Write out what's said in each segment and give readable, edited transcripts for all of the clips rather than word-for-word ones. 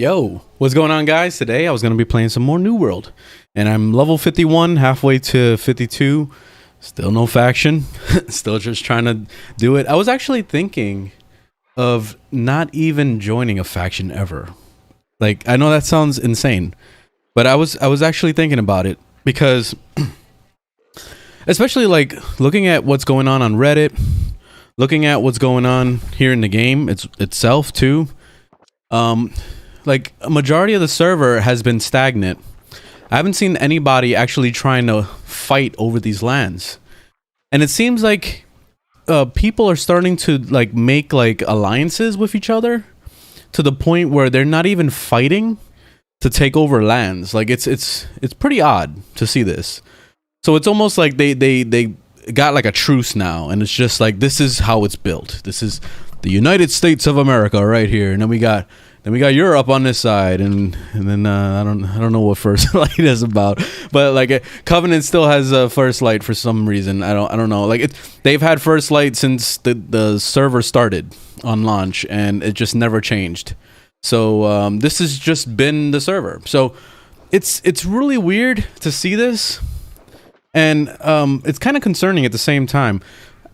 Yo, what's going on, guys? Today I was going to be playing some more New World, and I'm level 51, halfway to 52. Still no faction. Still just trying to do it. I was actually thinking of not even joining a faction ever. Like, I know that sounds insane, but I was actually thinking about it because especially like looking at what's going on Reddit, looking at what's going on here in the game itself too. Like a majority of the server has been stagnant. I haven't seen anybody actually trying to fight over these lands, and it seems like people are starting to like make like alliances with each other to the point where they're not even fighting to take over lands. Like it's pretty odd to see this. So it's almost like they got like a truce now, and it's just like, this is how it's built. This is the United States of America right here, and then we got Europe on this side, and then I don't know what First Light is about, but like Covenant still has First Light for some reason. I don't know. Like they've had First Light since the server started on launch, and it just never changed. So this has just been the server. So it's really weird to see this, and it's kind of concerning at the same time.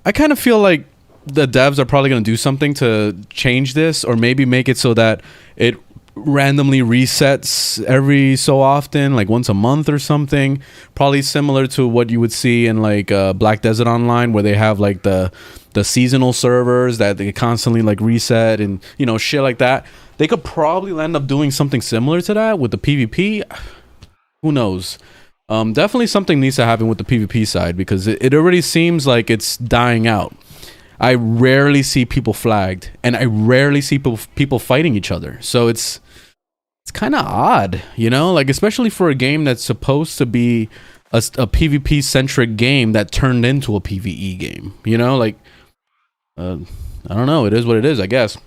I kind of feel like the devs are probably going to do something to change this, or maybe make it so that it randomly resets every so often, like once a month or something. Probably similar to what you would see in like Black Desert Online, where they have like the seasonal servers that they constantly like reset, and you know, shit like that. They could probably end up doing something similar to that with the PvP. Who knows? Definitely something needs to happen with the PvP side, because it already seems like it's dying out. I rarely see people flagged, and I rarely see people fighting each other. So it's kind of odd, you know, like especially for a game that's supposed to be a PvP centric game that turned into a PvE game, you know, like I don't know, it is what it is, I guess.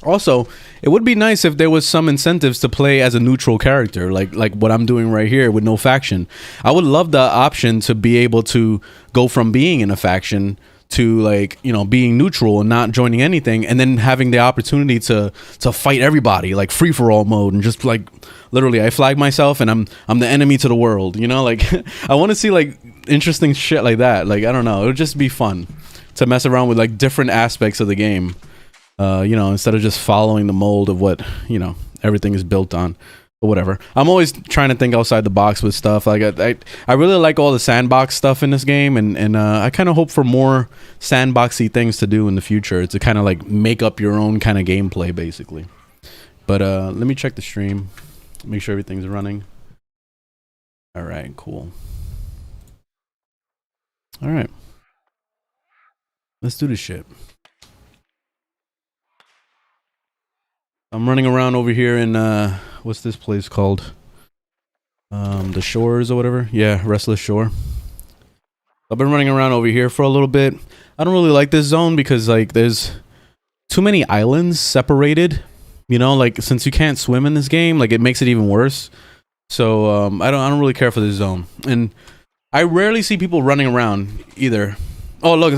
Also, it would be nice if there was some incentives to play as a neutral character, like what I'm doing right here with no faction. I would love the option to be able to go from being in a faction to, like, you know, being neutral and not joining anything, and then having the opportunity to fight everybody, like free-for-all mode, and just like literally I flag myself and I'm the enemy to the world, you know. Like I want to see like interesting shit like that. Like, I don't know, it would just be fun to mess around with like different aspects of the game, you know, instead of just following the mold of what, you know, everything is built on. But whatever. I'm always trying to think outside the box with stuff. Like I really like all the sandbox stuff in this game, and I kind of hope for more sandboxy things to do in the future, to kind of like make up your own kind of gameplay, basically. But let me check the stream, make sure everything's running. All right, cool. All right, let's do this shit. I'm running around over here in what's this place called? The Shores or whatever. Yeah, Restless Shore. I've been running around over here for a little bit. I don't really like this zone because like there's too many islands separated. You know, like since you can't swim in this game, like it makes it even worse. So I don't really care for this zone, and I rarely see people running around either. Oh, look,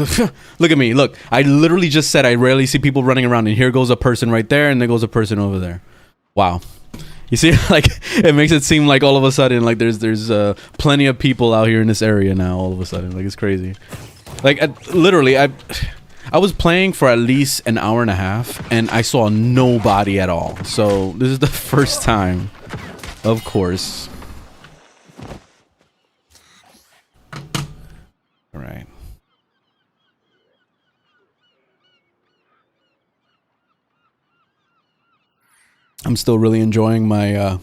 look at me. Look, I literally just said I rarely see people running around, and here goes a person right there, and there goes a person over there. Wow. You see, like, it makes it seem like all of a sudden, like, there's plenty of people out here in this area now, all of a sudden. Like, it's crazy. Like, literally, I was playing for at least an hour and a half, and I saw nobody at all. So, this is the first time, of course. All right. I'm still really enjoying my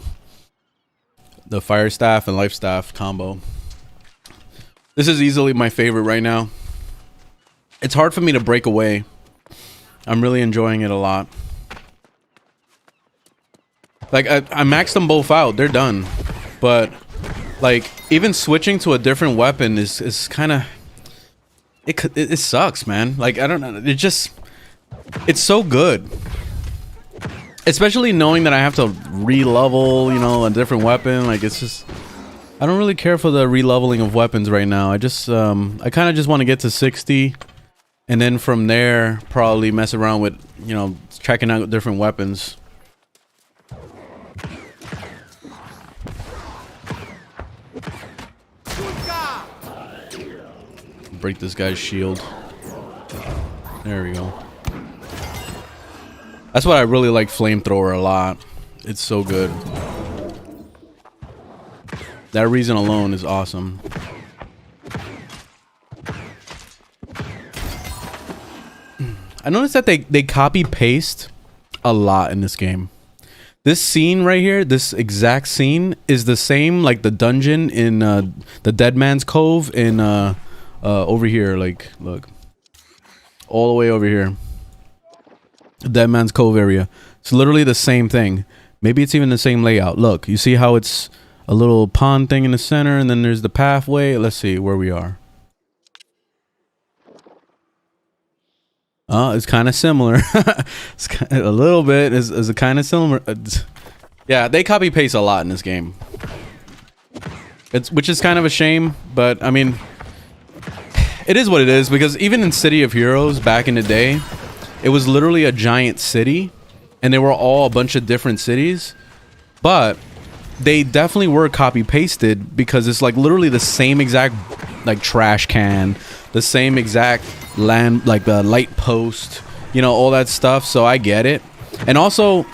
the fire staff and life staff combo. This is easily my favorite right now. It's hard for me to break away. I'm really enjoying it a lot. Like I maxed them both out. They're done. But like even switching to a different weapon is kind of it sucks, man. Like I don't know. It's so good. Especially knowing that I have to re-level, you know, a different weapon. Like, it's just, I don't really care for the re-leveling of weapons right now. I just, I kind of just want to get to 60, and then from there, probably mess around with, you know, checking out different weapons. break this guy's shield. There we go. That's what I really like flamethrower a lot. It's so good. That reason alone is awesome. I noticed that they copy paste a lot in this game. This scene right here, this exact scene is the same like the dungeon in the Deadman's Cove in over here. Like, look, all the way over here, Deadman's Cove area. It's literally the same thing. Maybe it's even the same layout. Look, you see how it's a little pond thing in the center, and then there's the pathway. Let's see where we are. It's kind of similar. It's a little bit is a kind of similar. Yeah, they copy paste a lot in this game. Which is kind of a shame, but I mean, it is what it is, because even in City of Heroes back in the day, it was literally a giant city, and they were all a bunch of different cities, but they definitely were copy pasted because it's like literally the same exact like trash can, the same exact land, like the light post, you know, all that stuff. So I get it. And also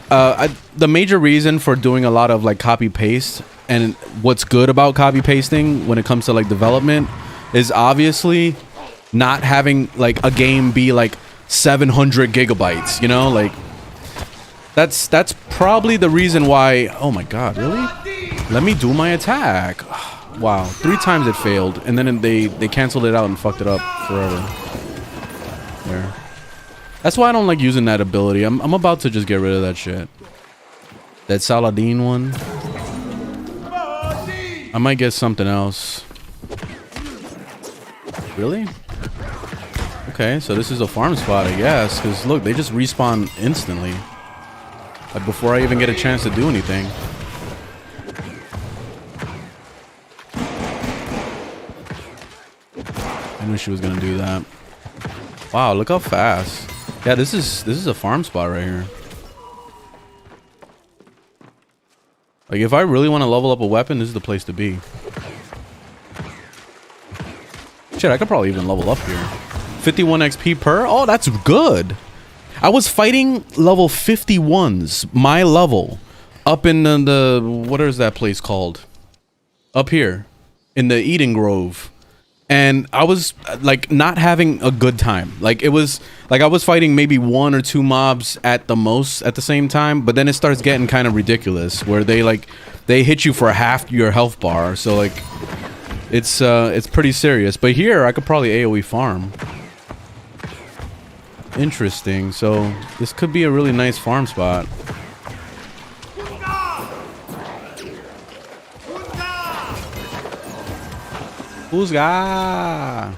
the major reason for doing a lot of like copy paste, and what's good about copy pasting when it comes to like development, is obviously not having like a game be like 700 gigabytes, you know, like that's probably the reason why. Oh my god, really? Let me do my attack. Wow, 3 times it failed, and then they canceled it out and fucked it up forever. There. That's why I don't like using that ability. I'm about to just get rid of that shit. That Saladin one. I might get something else. Really? Okay, so this is a farm spot, I guess, because look, they just respawn instantly. Like before I even get a chance to do anything. I knew she was gonna do that. Wow, look how fast. Yeah, this is a farm spot right here. Like if I really want to level up a weapon, this is the place to be. Shit, I could probably even level up here. 51 XP per? Oh, that's good. I was fighting level 51s, my level, up in the what is that place called? Up here in the Eden Grove. And I was like not having a good time. Like it was like I was fighting maybe 1 or 2 mobs at the most at the same time, but then it starts getting kind of ridiculous where they hit you for half your health bar. So like it's pretty serious. But here I could probably AoE farm. Interesting. So this could be a really nice farm spot. Uzga!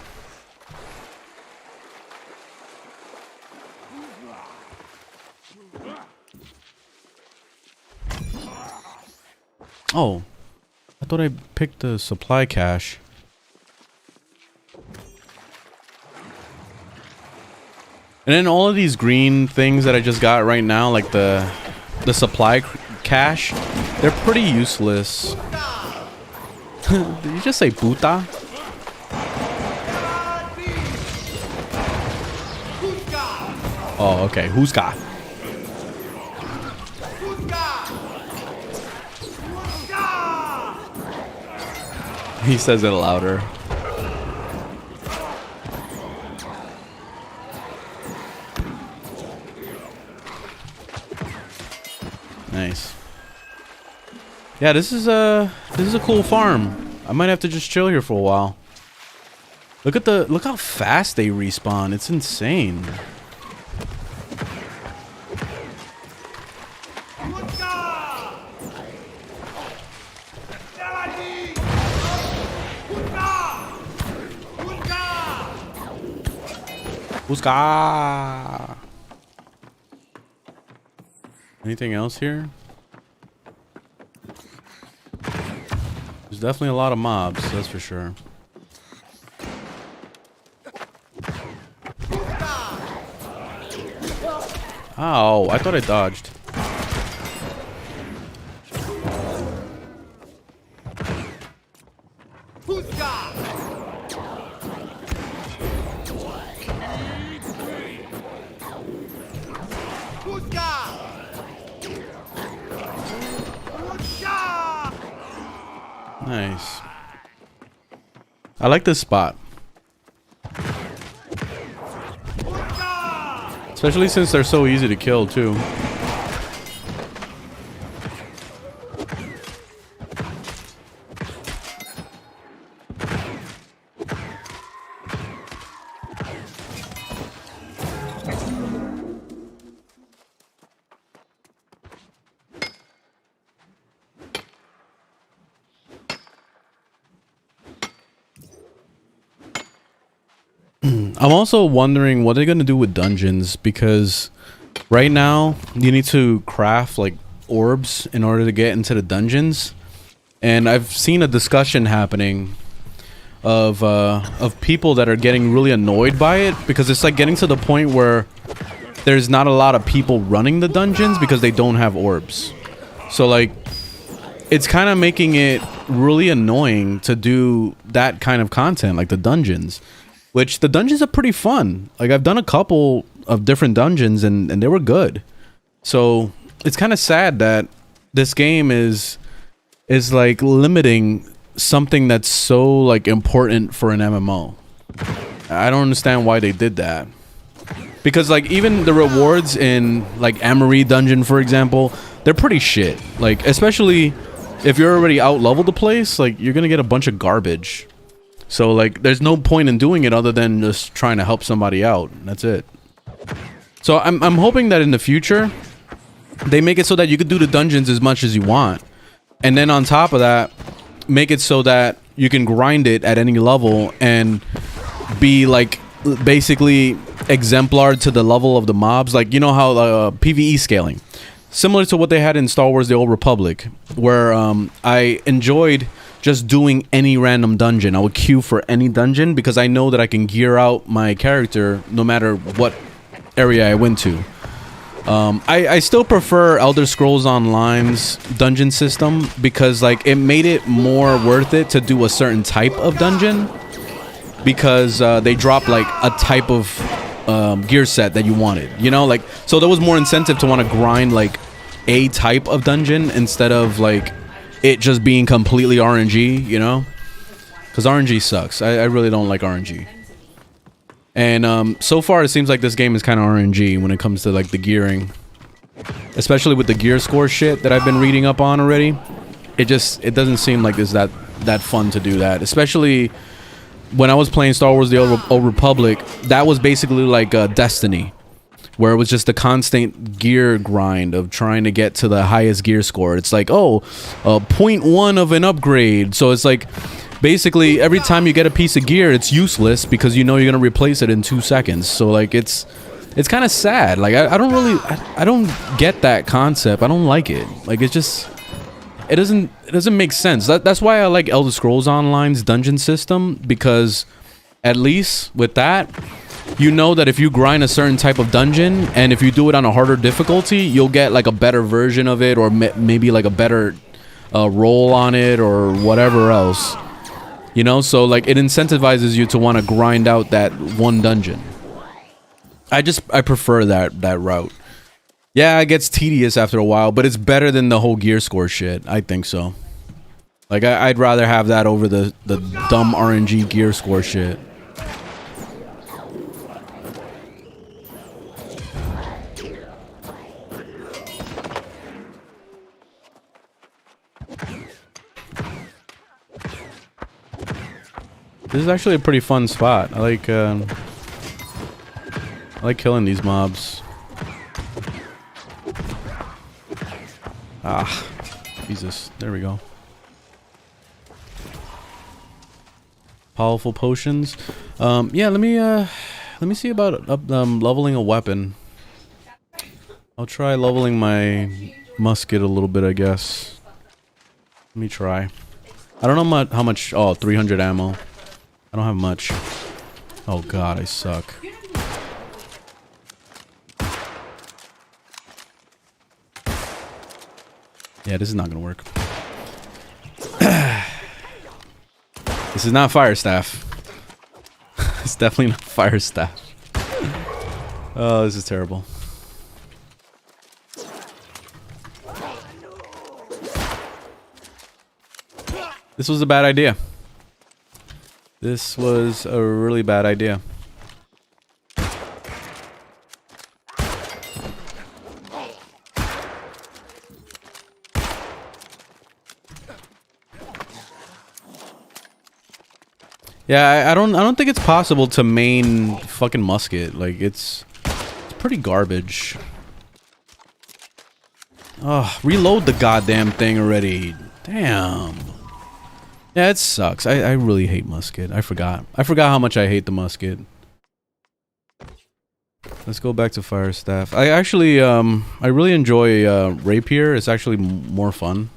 Oh, I thought I picked the supply cache. And then all of these green things that I just got right now, like the supply cache, they're pretty useless. Did you just say puta? Oh, okay. Who's got? He says it louder. Nice. Yeah, this is a cool farm. I might have to just chill here for a while. Look how fast they respawn. It's insane. Uzga! Anything else here? There's definitely a lot of mobs, that's for sure. Ow, I thought I dodged. Nice. I like this spot. Especially since they're so easy to kill, too. I'm also wondering what they're gonna do with dungeons, because right now you need to craft like orbs in order to get into the dungeons, and I've seen a discussion happening of people that are getting really annoyed by it, because it's like getting to the point where there's not a lot of people running the dungeons because they don't have orbs. So like it's kind of making it really annoying to do that kind of content, like the dungeons. Which the dungeons are pretty fun. Like I've done a couple of different dungeons and they were good. So it's kind of sad that this game is like limiting something that's so like important for an MMO. I don't understand why they did that. Because like even the rewards in like Amory dungeon, for example, they're pretty shit. Like especially if you're already out leveled the place, like you're gonna get a bunch of garbage. So like there's no point in doing it other than just trying to help somebody out. That's it. So I'm hoping that in the future they make it so that you could do the dungeons as much as you want. And then on top of that, make it so that you can grind it at any level and be like basically exemplar to the level of the mobs. Like, you know how PvE scaling, similar to what they had in Star Wars The Old Republic, where I enjoyed just doing any random dungeon. I would queue for any dungeon because I know that I can gear out my character no matter what area I went to. I still prefer Elder Scrolls Online's dungeon system because like it made it more worth it to do a certain type of dungeon, because they dropped like a type of gear set that you wanted, you know, like, so there was more incentive to want to grind like a type of dungeon instead of like it just being completely RNG, you know? Because RNG sucks. I really don't like RNG. And so far it seems like this game is kind of RNG when it comes to like the gearing. Especially with the gear score shit that I've been reading up on already. It doesn't seem like it's that fun to do that. Especially when I was playing Star Wars The Old Republic, that was basically like Destiny. Where it was just a constant gear grind of trying to get to the highest gear score. It's like, oh, 0.1 of an upgrade. So it's like, basically, every time you get a piece of gear, it's useless because you know you're going to replace it in 2 seconds. So like, it's kind of sad. Like, I don't get that concept. I don't like it. Like, it doesn't make sense. That's why I like Elder Scrolls Online's dungeon system, because at least with that, you know that if you grind a certain type of dungeon and if you do it on a harder difficulty, you'll get like a better version of it, or maybe like a better roll on it or whatever else, you know. So like it incentivizes you to want to grind out that one dungeon. I prefer that route. Yeah, it gets tedious after a while, but it's better than the whole gear score shit. I think so. Like I'd rather have that over the dumb RNG gear score shit. This is actually a pretty fun spot. I like killing these mobs. Ah, Jesus. There we go. Powerful potions. Yeah, let me see about leveling a weapon. I'll try leveling my musket a little bit, I guess. Let me try. I don't know how much. Oh, 300 ammo. I don't have much. Oh god, I suck. Yeah, this is not gonna work. This is not fire staff. It's definitely not fire staff. Oh, this is terrible. This was a bad idea. This was a really bad idea. Yeah, I don't think it's possible to main fucking musket. Like it's pretty garbage. Oh, reload the goddamn thing already. Damn. Yeah, it sucks. I really hate musket. I forgot how much I hate the musket. Let's go back to fire staff. I actually I really enjoy rapier. It's actually more fun.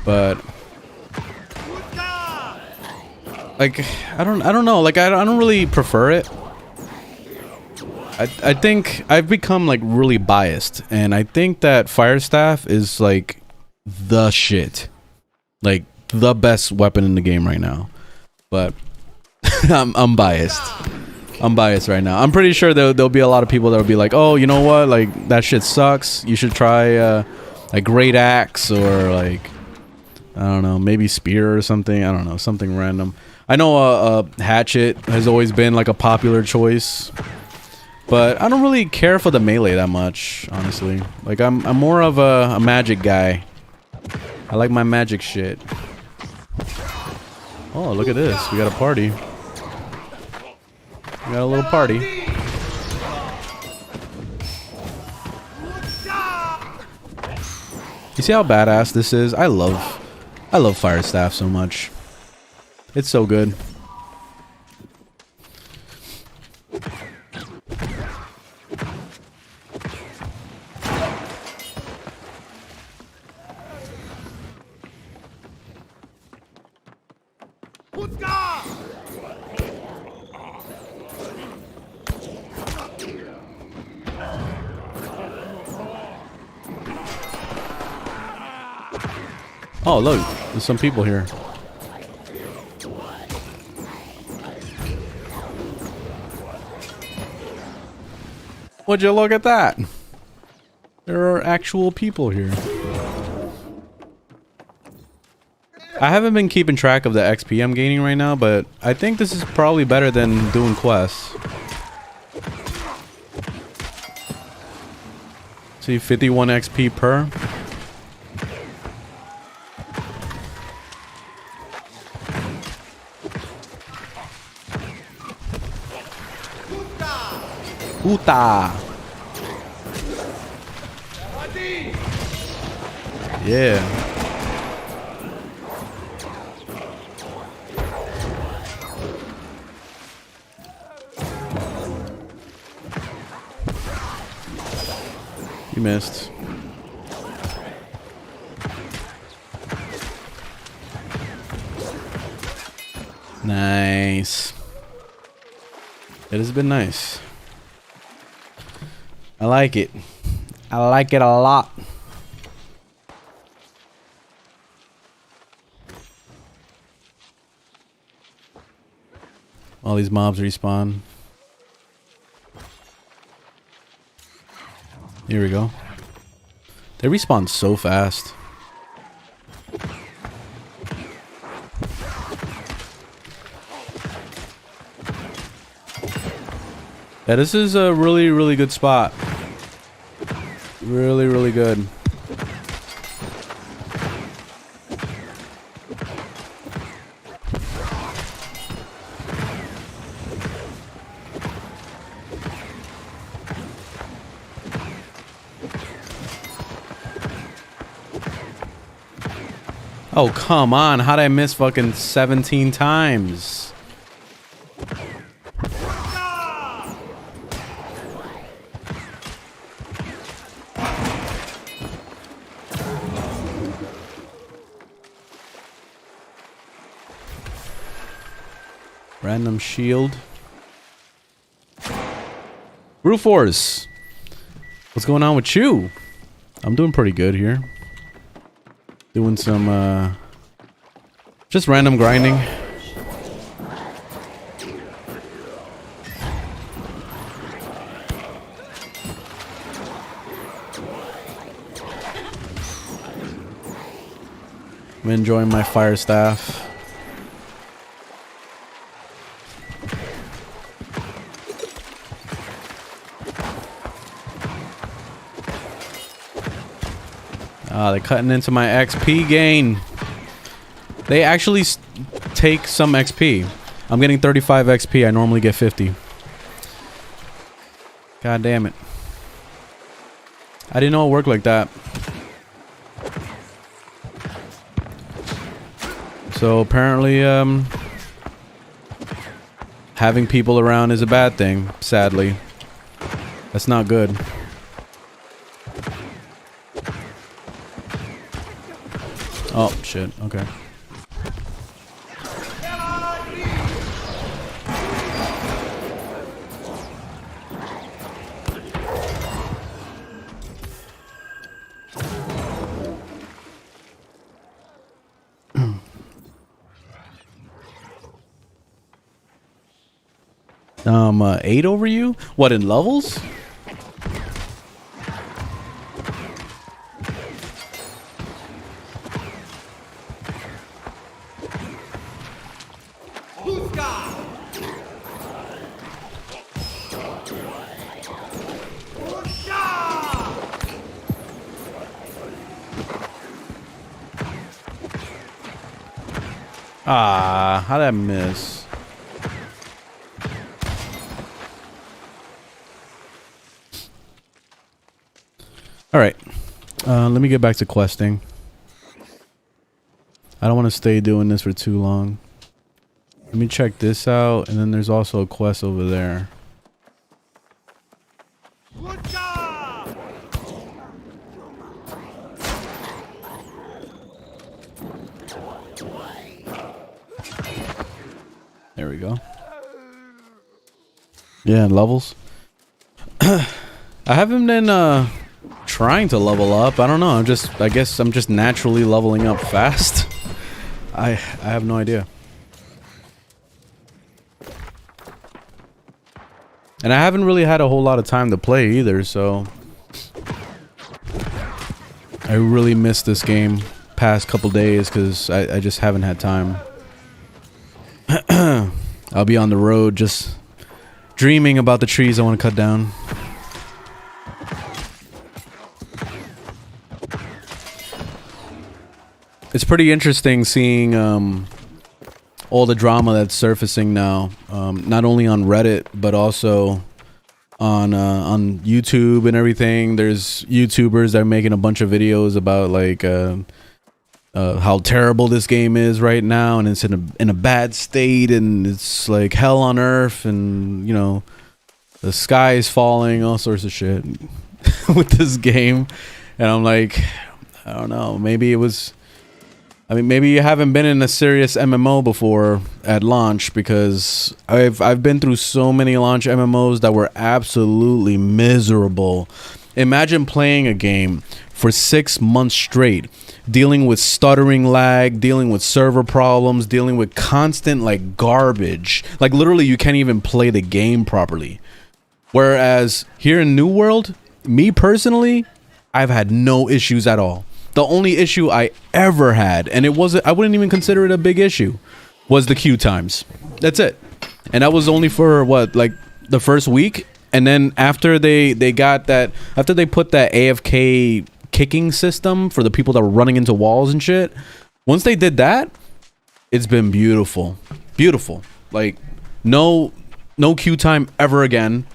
But like I don't know. Like I don't really prefer it. I think I've become like really biased, and I think that fire staff is like the shit. Like the best weapon in the game right now. But I'm biased. I'm biased right now. I'm pretty sure there'll be a lot of people that will be like, "Oh, you know what? Like that shit sucks. You should try a great axe or like I don't know, maybe spear or something. I don't know, something random." I know a hatchet has always been like a popular choice, but I don't really care for the melee that much, honestly. Like I'm more of a magic guy. I like my magic shit. Oh, look at this. We got a party. We got a little party. You see how badass this is? I love fire staff so much. It's so good. Oh, look, there's some people here. Would you look at that? There are actual people here. I haven't been keeping track of the XP I'm gaining right now, but I think this is probably better than doing quests. See, 51 XP per. Puta. Yeah. You missed. Nice. It has been nice. I like it. I like it a lot. All these mobs respawn. Here we go. They respawn so fast. Yeah, this is a really, really good spot. Really, really good. Oh, come on. How'd I miss fucking 17 times? Random shield. Brute Force. What's going on with you? I'm doing pretty good here. Doing some just random grinding. I'm enjoying my fire staff. Ah, they're cutting into my XP gain. They actually take some XP. I'm getting 35 XP. I normally get 50. God damn it. I didn't know it worked like that. So apparently, having people around is a bad thing, sadly. That's not good. Oh, shit. Okay. I'm 8 over you? What, in levels? Ah, how'd I miss? Alright. Let me get back to questing. I don't want to stay doing this for too long. Let me check this out, and then there's also a quest over there. There we go. Yeah, levels. I haven't been trying to level up. I don't know. I guess I'm just naturally leveling up fast. I have no idea. And I haven't really had a whole lot of time to play either, so I really missed this game past couple days because I just haven't had time. I'll be on the road just dreaming about the trees I want to cut down. It's pretty interesting seeing all the drama that's surfacing now, not only on Reddit but also on YouTube and everything. There's YouTubers that are making a bunch of videos about like how terrible this game is right now, and it's in a bad state, and it's like hell on earth, and you know, the sky is falling, all sorts of shit with this game. And I'm like, I don't know, maybe it was, I mean, maybe you haven't been in a serious MMO before at launch, because I've been through so many launch MMOs that were absolutely miserable. Imagine playing a game for 6 months straight, dealing with stuttering lag, dealing with server problems, dealing with constant like garbage. Like literally you can't even play the game properly. Whereas here in New World, me personally, I've had no issues at all. The only issue I ever had, and I wouldn't even consider it a big issue, was the queue times. That's it. And that was only for what, like the first week? And then after they put that AFK kicking system for the people that were running into walls and shit, once they did that, it's been beautiful. Beautiful. Like no queue time ever again.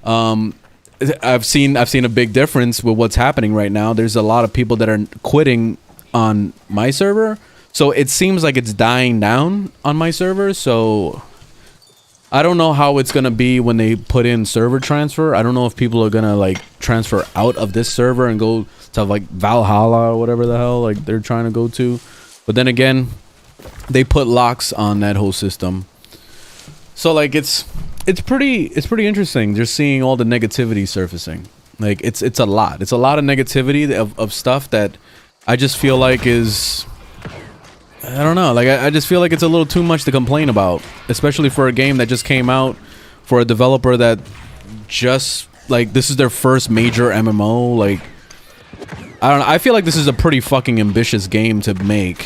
I've seen a big difference with what's happening right now. There's a lot of people that are quitting on my server, so it seems like it's dying down on my server. So I don't know how it's gonna be when they put in server transfer. I don't know if people are gonna like transfer out of this server and go to like Valhalla or whatever the hell like they're trying to go to. But then again, they put locks on that whole system. So like it's pretty interesting just seeing all the negativity surfacing. Like it's a lot. It's a lot of negativity of stuff that I just feel like is, I don't know, like I just feel like it's a little too much to complain about, especially for a game that just came out, for a developer that just like this is their first major MMO. Like I don't know, I feel like this is a pretty fucking ambitious game to make.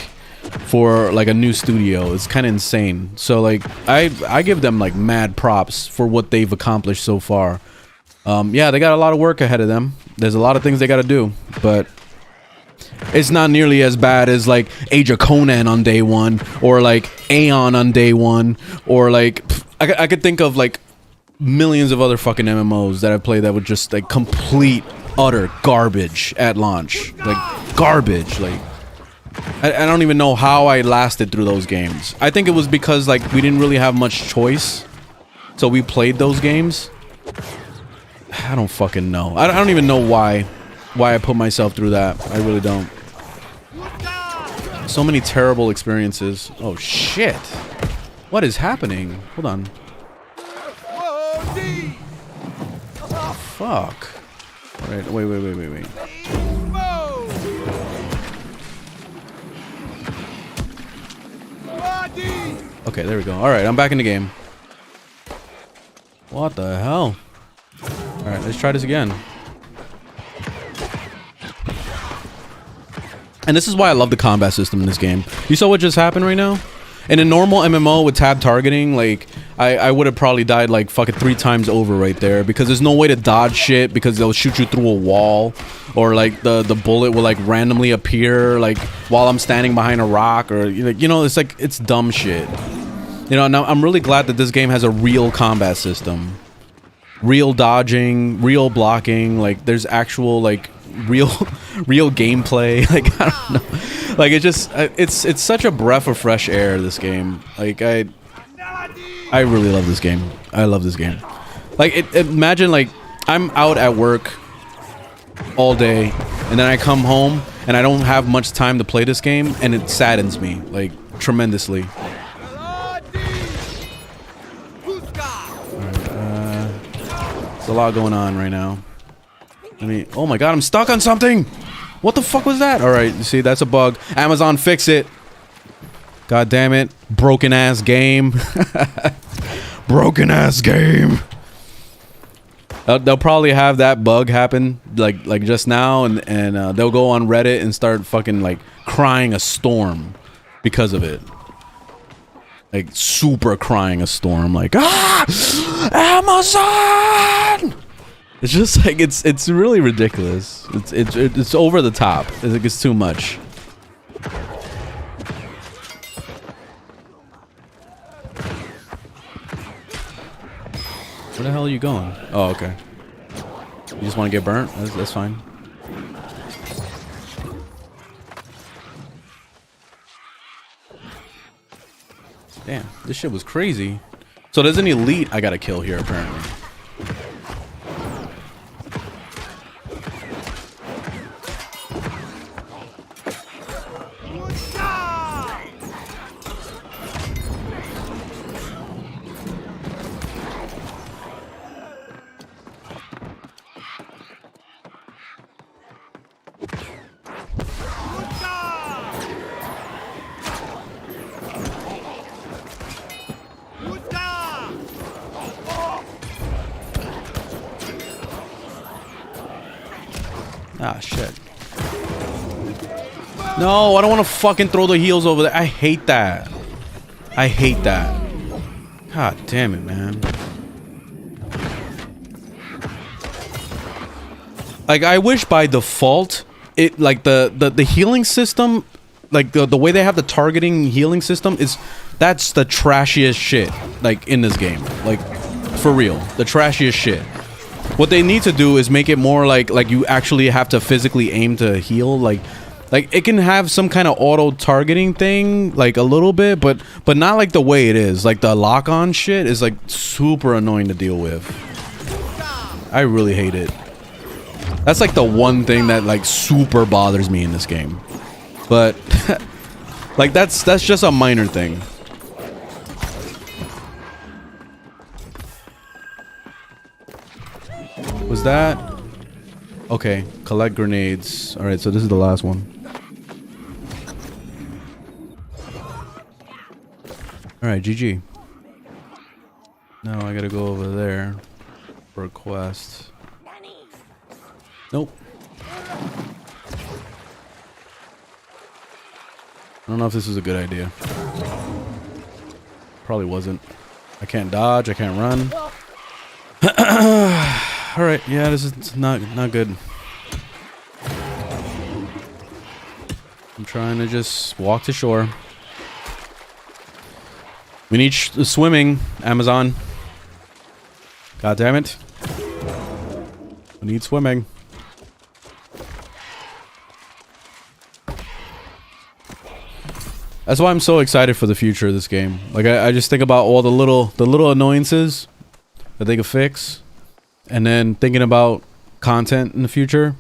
for like a new studio. It's kind of insane. So like I give them like mad props for what they've accomplished so far. Yeah, they got a lot of work ahead of them. There's a lot of things they got to do, but it's not nearly as bad as like Age of Conan on day one, or like Aeon on day one, or like I could think of like millions of other fucking MMOs that I played that were just like complete utter garbage at launch. Like garbage. Like I don't even know how I lasted through those games. I think it was because like we didn't really have much choice, so we played those games. I don't fucking know. I don't even know why I put myself through that. I really don't. So many terrible experiences. Oh shit. What is happening? Hold on. Fuck. Alright, wait. Okay, there we go. Alright, I'm back in the game. What the hell? Alright, let's try this again. And this is why I love the combat system in this game. You saw what just happened right now? In a normal MMO with tab targeting, like, I would have probably died like fucking 3 times over right there, because there's no way to dodge shit, because they'll shoot you through a wall, or like the bullet will like randomly appear like while I'm standing behind a rock, or you know, it's like, it's dumb shit. You know, now I'm really glad that this game has a real combat system. Real dodging, real blocking, like there's actual like real gameplay. Like I don't know, like it just it's such a breath of fresh air, this game. Like I really love this game. I love this game. Like imagine like I'm out at work all day, and then I come home and I don't have much time to play this game, and it saddens me like tremendously. There's a lot going on right now. I mean, oh my god, I'm stuck on something! What the fuck was that? Alright, you see, that's a bug. Amazon, fix it! God damn it. Broken ass game. Broken ass game. They'll probably have that bug happen like just now, and they'll go on Reddit and start fucking like crying a storm because of it. Like super crying a storm, like Amazon. It's just like it's really ridiculous. It's over the top. It's like it's too much. Where the hell are you going? Oh, okay. You just want to get burnt? That's fine. Damn, this shit was crazy. So there's an elite I gotta kill here, apparently. Ah, shit. No, I don't want to fucking throw the heals over there. I hate that. I hate that. God damn it, man. Like, I wish by default, it, like, the healing system, like, the way they have the targeting healing system is, that's the trashiest shit, like, in this game. Like, for real. The trashiest shit. What they need to do is make it more like you actually have to physically aim to heal. Like it can have some kind of auto targeting thing, like a little bit, but not like the way it is. Like the lock on shit is like super annoying to deal with. I really hate it. That's like the one thing that like super bothers me in this game. But like that's just a minor thing. Was that? Okay, collect grenades. Alright, so this is the last one. Alright, GG. Now I gotta go over there for a quest. Nope. I don't know if this is a good idea. Probably wasn't. I can't dodge. I can't run. All right. Yeah, this is not good. I'm trying to just walk to shore. We need swimming, Amazon. God damn it. We need swimming. That's why I'm so excited for the future of this game. Like I just think about all the little annoyances that they could fix, and then thinking about content in the future.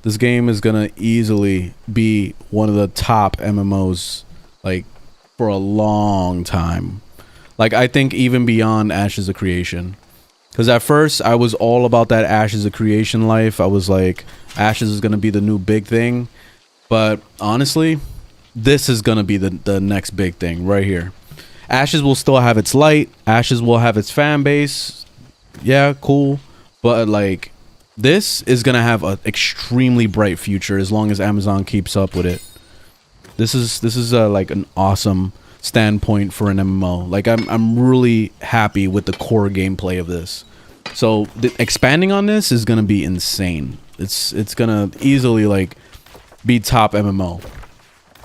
This game is gonna easily be one of the top MMOs like for a long time. Like I think even beyond Ashes of Creation. Because at first I was all about that Ashes of Creation life. I was like, Ashes is gonna be the new big thing. But honestly, this is gonna be the next big thing right here. Ashes will still have its light. Ashes will have its fan base. Yeah, cool. But like, this is gonna have an extremely bright future as long as Amazon keeps up with it. This is like an awesome standpoint for an MMO. Like I'm really happy with the core gameplay of this. So expanding on this is gonna be insane. It's gonna easily like be top MMO.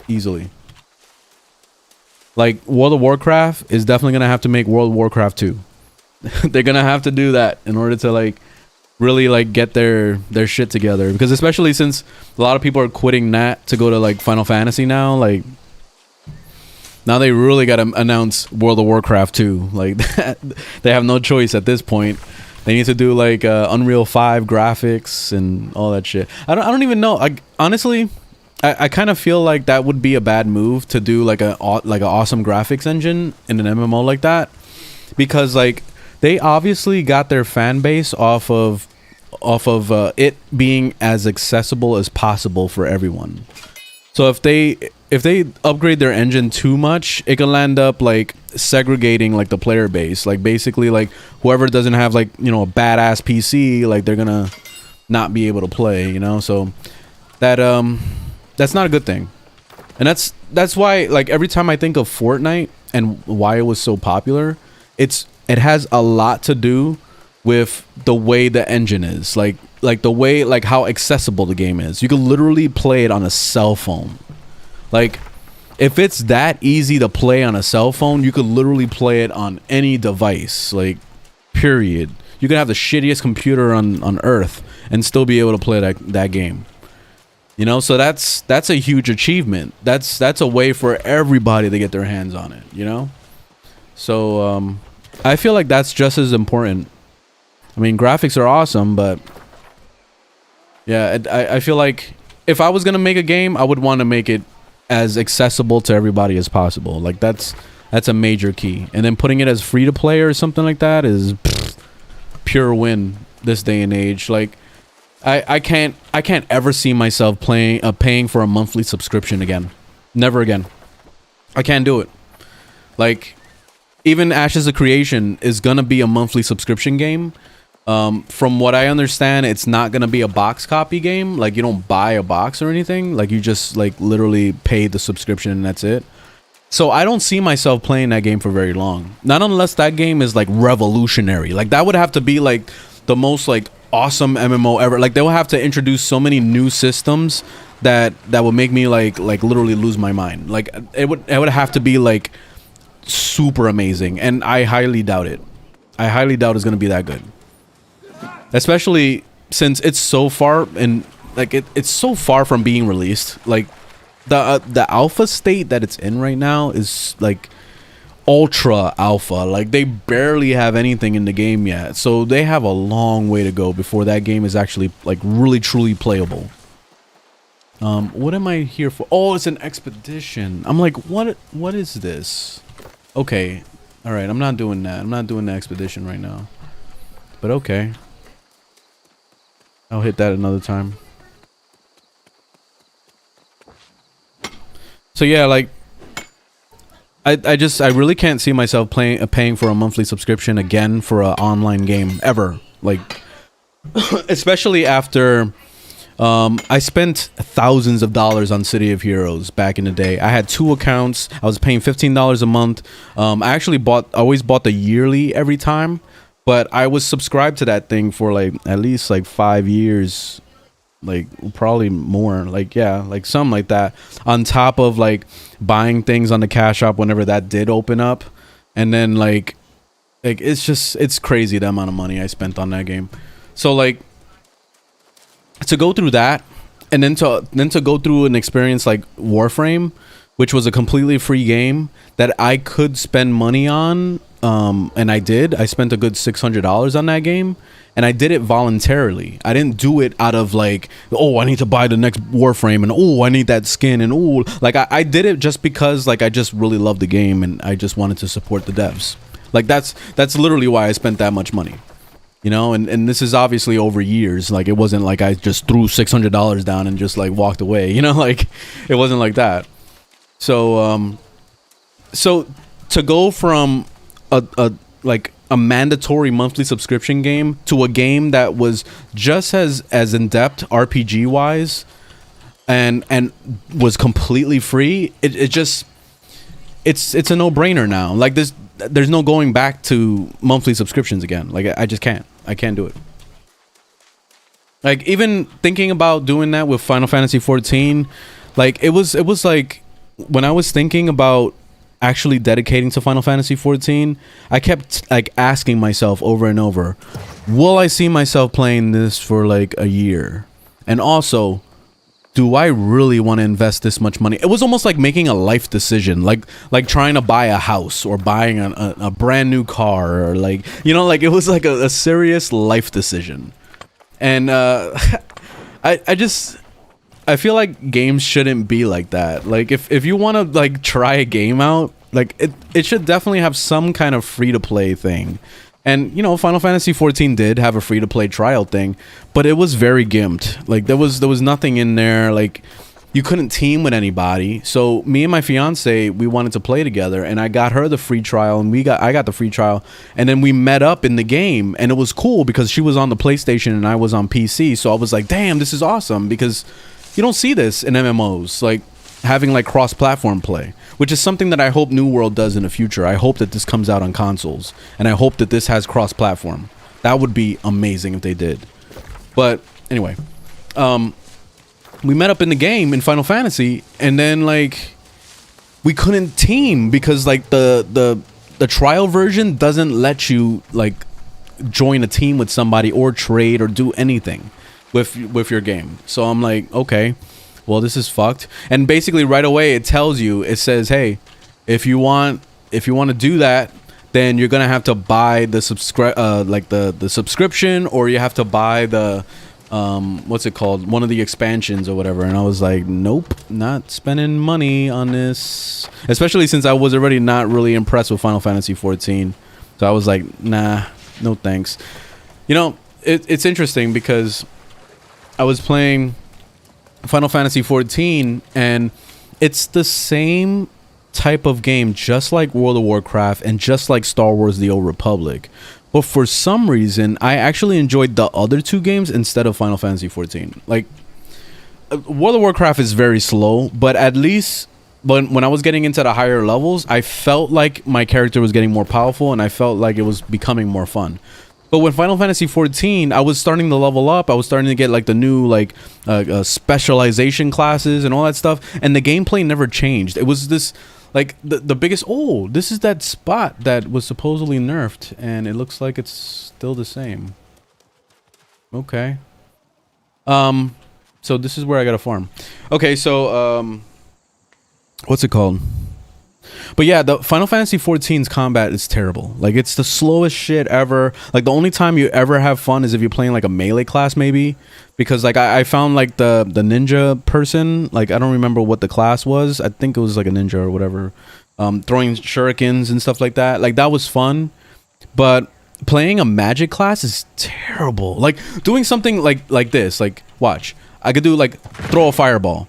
Easily. Like World of Warcraft is definitely gonna have to make World of Warcraft 2. They're gonna have to do that in order to like really like get their shit together, because especially since a lot of people are quitting that to go to like Final Fantasy now, like now they really got to announce World of Warcraft 2. Like they have no choice at this point. They need to do like Unreal 5 graphics and all that shit. I don't even know. Honestly, I kind of feel like that would be a bad move to do like an awesome graphics engine in an MMO like that, because like they obviously got their fan base off of it being as accessible as possible for everyone. So if they upgrade their engine too much, it can land up like segregating like the player base. Like basically like whoever doesn't have like, you know, a badass PC, like they're gonna not be able to play, you know. So that's not a good thing. And that's why like every time I think of Fortnite and why it was so popular, it has a lot to do with the way the engine is, like the way, like how accessible the game is. You can literally play it on a cell phone. Like if it's that easy to play on a cell phone, you could literally play it on any device, like period. You can have the shittiest computer on earth and still be able to play that game, you know. So that's a huge achievement. That's a way for everybody to get their hands on it, you know. So I feel like that's just as important. I mean, graphics are awesome, but yeah, I feel like if I was gonna make a game, I would want to make it as accessible to everybody as possible. Like that's a major key. And then putting it as free to play or something like that is pure win this day and age. Like I can't ever see myself paying for a monthly subscription again. Never again. I can't do it. Like even Ashes of Creation is gonna be a monthly subscription game. From what I understand, it's not gonna be a box copy game. Like you don't buy a box or anything. Like you just like literally pay the subscription and that's it. So I don't see myself playing that game for very long. Not unless that game is like revolutionary. Like that would have to be like the most like awesome MMO ever. Like they will have to introduce so many new systems that would make me like literally lose my mind. Like it would have to be like super amazing, and I highly doubt it. I highly doubt it's gonna be that good. Especially since it's so far and like it's so far from being released. Like the alpha state that it's in right now is like ultra alpha. Like they barely have anything in the game yet. So they have a long way to go before that game is actually like really truly playable. What am I here for? Oh, it's an expedition. I'm like, what is this? Okay. All right, I'm not doing that. I'm not doing the expedition right now. But okay. I'll hit that another time. So yeah, like I really can't see myself paying for a monthly subscription again for an online game ever. Like especially after I spent thousands of dollars on City of Heroes back in the day. I had 2 accounts. I was paying $15 a month. I actually always bought the yearly every time, but I was subscribed to that thing for like at least like 5 years, like probably more, like yeah, like something like that, on top of like buying things on the cash shop whenever that did open up. And then like it's crazy the amount of money I spent on that game. So like, to go through that, and then to go through an experience like Warframe, which was a completely free game that I could spend money on, and I did. I spent a good $600 on that game, and I did it voluntarily. I didn't do it out of like, oh, I need to buy the next Warframe, and oh, I need that skin, and oh, like I did it just because like I just really loved the game, and I just wanted to support the devs. Like that's literally why I spent that much money. You know, and this is obviously over years. Like, it wasn't like I just threw $600 down and just like walked away. You know, like it wasn't like that. So, so to go from a mandatory monthly subscription game to a game that was just as in depth RPG wise, and was completely free, it's a no brainer now. Like there's no going back to monthly subscriptions again. Like I can't do it. Like, even thinking about doing that with Final Fantasy 14, like it was like when I was thinking about actually dedicating to Final Fantasy 14, I kept like asking myself over and over, will I see myself playing this for like a year? And also, do I really want to invest this much money? It was almost like making a life decision, like trying to buy a house or buying a brand new car, or like, you know, like it was like a serious life decision. And I feel like games shouldn't be like that. Like if you want to like try a game out, like it should definitely have some kind of free to play thing. And, you know, Final Fantasy 14 did have a free-to-play trial thing, but it was very gimped. Like, there was nothing in there. Like, you couldn't team with anybody. So, me and my fiance, we wanted to play together, and I got her the free trial, and I got the free trial. And then we met up in the game, and it was cool because she was on the PlayStation and I was on PC. So, I was like, damn, this is awesome, because you don't see this in MMOs. Like, having like cross-platform play, which is something that I hope New World does in the future. I hope that this comes out on consoles, and I hope that this has cross-platform. That would be amazing if they did. But anyway, we met up in the game in Final Fantasy, and then like we couldn't team because like the trial version doesn't let you like join a team with somebody or trade or do anything with your game. So I'm like, okay, well, this is fucked. And basically right away it tells you, it says, hey, if you want to do that, then you're gonna have to buy the the subscription, or you have to buy the what's it called, one of the expansions or whatever. And I was like, nope, not spending money on this, especially since I was already not really impressed with Final Fantasy 14. So I was like, nah, no thanks. You know, it's interesting because I was playing Final Fantasy 14, and it's the same type of game, just like World of Warcraft and just like Star Wars The Old Republic. But for some reason, I actually enjoyed the other two games instead of Final Fantasy 14. Like, World of Warcraft is very slow, but at least when I was getting into the higher levels, I felt like my character was getting more powerful, and I felt like it was becoming more fun. But with Final Fantasy 14, I was starting to level up. I was starting to get like the new like specialization classes and all that stuff. And the gameplay never changed. It was this like the biggest, oh, this is that spot that was supposedly nerfed. And it looks like it's still the same. Okay. So this is where I got to farm. Okay, so what's it called? But yeah, the Final Fantasy 14's combat is terrible. Like, it's the slowest shit ever. Like, the only time you ever have fun is if you're playing like a melee class, maybe. Because like I found like the ninja person. Like, I don't remember what the class was. I think it was like a ninja or whatever. Throwing shurikens and stuff like that. Like, that was fun. But playing a magic class is terrible. Like, doing something like this. Like, watch. I could do like throw a fireball.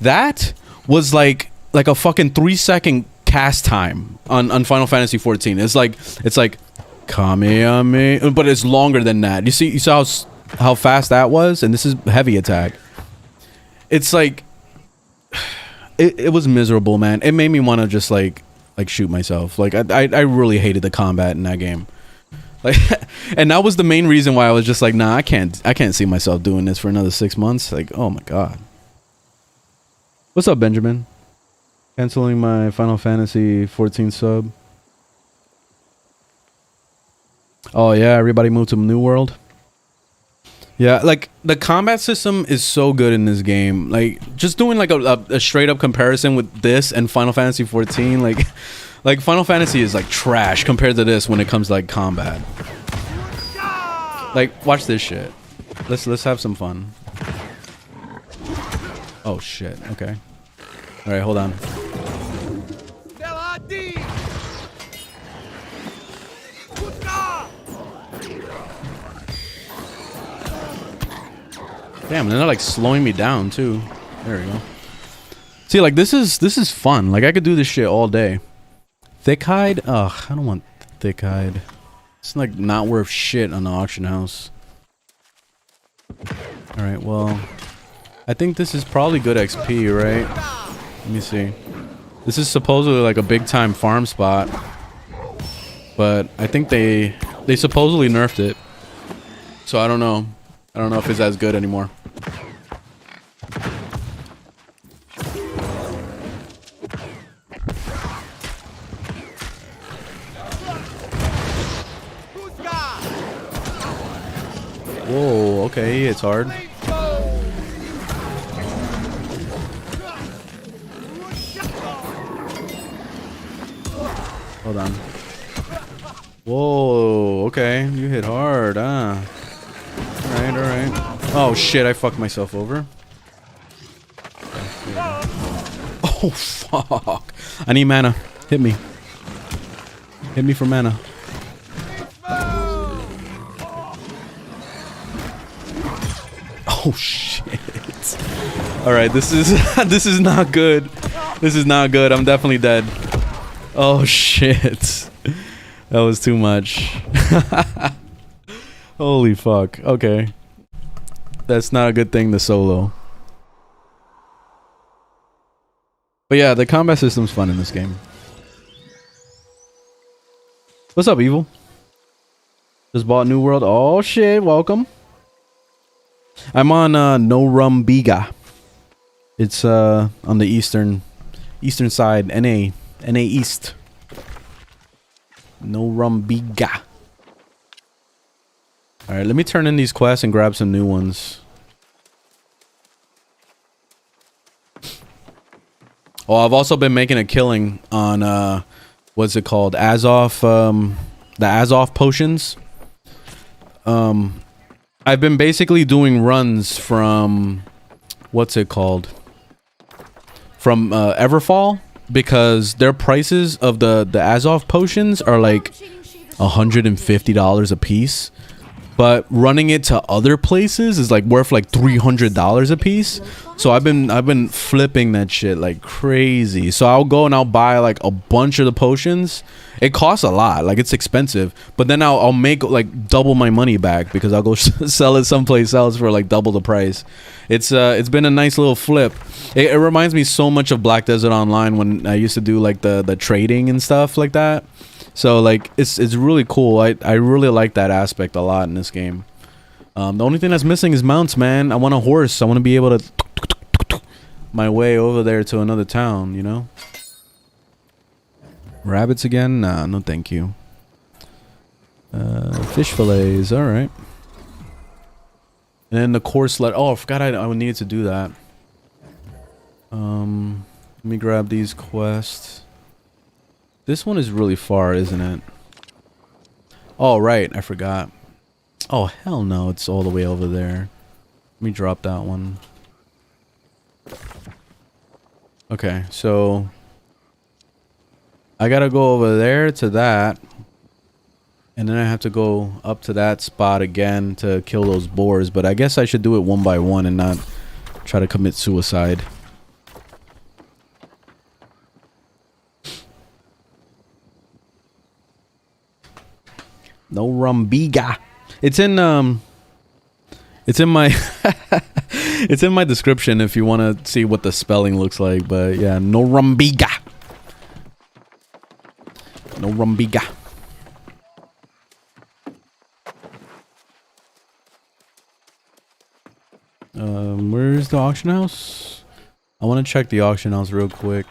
That was like a fucking 3-second cast time on Final Fantasy 14. It's like Kamehameha, but it's longer than that. You see how how fast that was, and this is heavy attack. It's like it was miserable, man. It made me want to just like shoot myself. Like I really hated the combat in that game. Like, and that was the main reason why I was just like, nah, I can't see myself doing this for another 6 months. Like, oh my god. What's up, Benjamin? Canceling my Final Fantasy 14 sub. Oh yeah, everybody moved to New World. Yeah, like the combat system is so good in this game. Like just doing like a straight up comparison with this and Final Fantasy 14, like Final Fantasy is like trash compared to this when it comes to like combat. Like watch this shit. Let's have some fun. Oh shit. Okay. All right, hold on. Damn, and they're like slowing me down too. There we go. See, like this is fun. Like I could do this shit all day. Thick hide? Ugh, I don't want thick hide. It's like not worth shit on the auction house. All right, well, I think this is probably good XP, right? Let me see. This is supposedly like a big time farm spot, but I think they supposedly nerfed it. So I don't know. I don't know if it's as good anymore. Whoa, okay, it's hard. Hold on. Whoa, okay, you hit hard, huh? Alright, alright. Oh shit, I fucked myself over. Oh fuck. I need mana. Hit me. Hit me for mana. Oh shit. Alright, this is this is not good. This is not good. I'm definitely dead. Oh shit. That was too much. Holy fuck. Okay. That's not a good thing to solo. But yeah, the combat system's fun in this game. What's up, Evil? Just bought New World. Oh shit, welcome. I'm on Norumbega. It's on the eastern side, NA East. Norumbega. All right, let me turn in these quests and grab some new ones. Oh, I've also been making a killing on what's it called? Azov, the Azov potions. I've been basically doing runs from what's it called? From Everfall, because their prices of the Azov potions are like $150 a piece. But running it to other places is like worth like $300 a piece. So I've been flipping that shit like crazy. So I'll go and I'll buy like a bunch of the potions. It costs a lot, like it's expensive. But then I'll make like double my money back because I'll go sell it someplace else for like double the price. It's been a nice little flip. It reminds me so much of Black Desert Online when I used to do like the trading and stuff like that. So like it's really cool. I really like that aspect a lot in this game. The only thing that's missing is mounts, man. I want a horse. I want to be able to my way over there to another town, you know? Rabbits again? Nah, no thank you. Fish fillets, alright. And then the course let. Oh, I forgot I needed to do that. Let me grab these quests. This one is really far, isn't it? Oh, right. I forgot. Oh, hell no. It's all the way over there. Let me drop that one. Okay, so I gotta go over there to that. And then I have to go up to that spot again to kill those boars. But I guess I should do it one by one and not try to commit suicide. Norumbega. It's in It's in my it's in my description if you want to see what the spelling looks like. But yeah, Norumbega. Norumbega. Where's the auction house? I want to check the auction house real quick.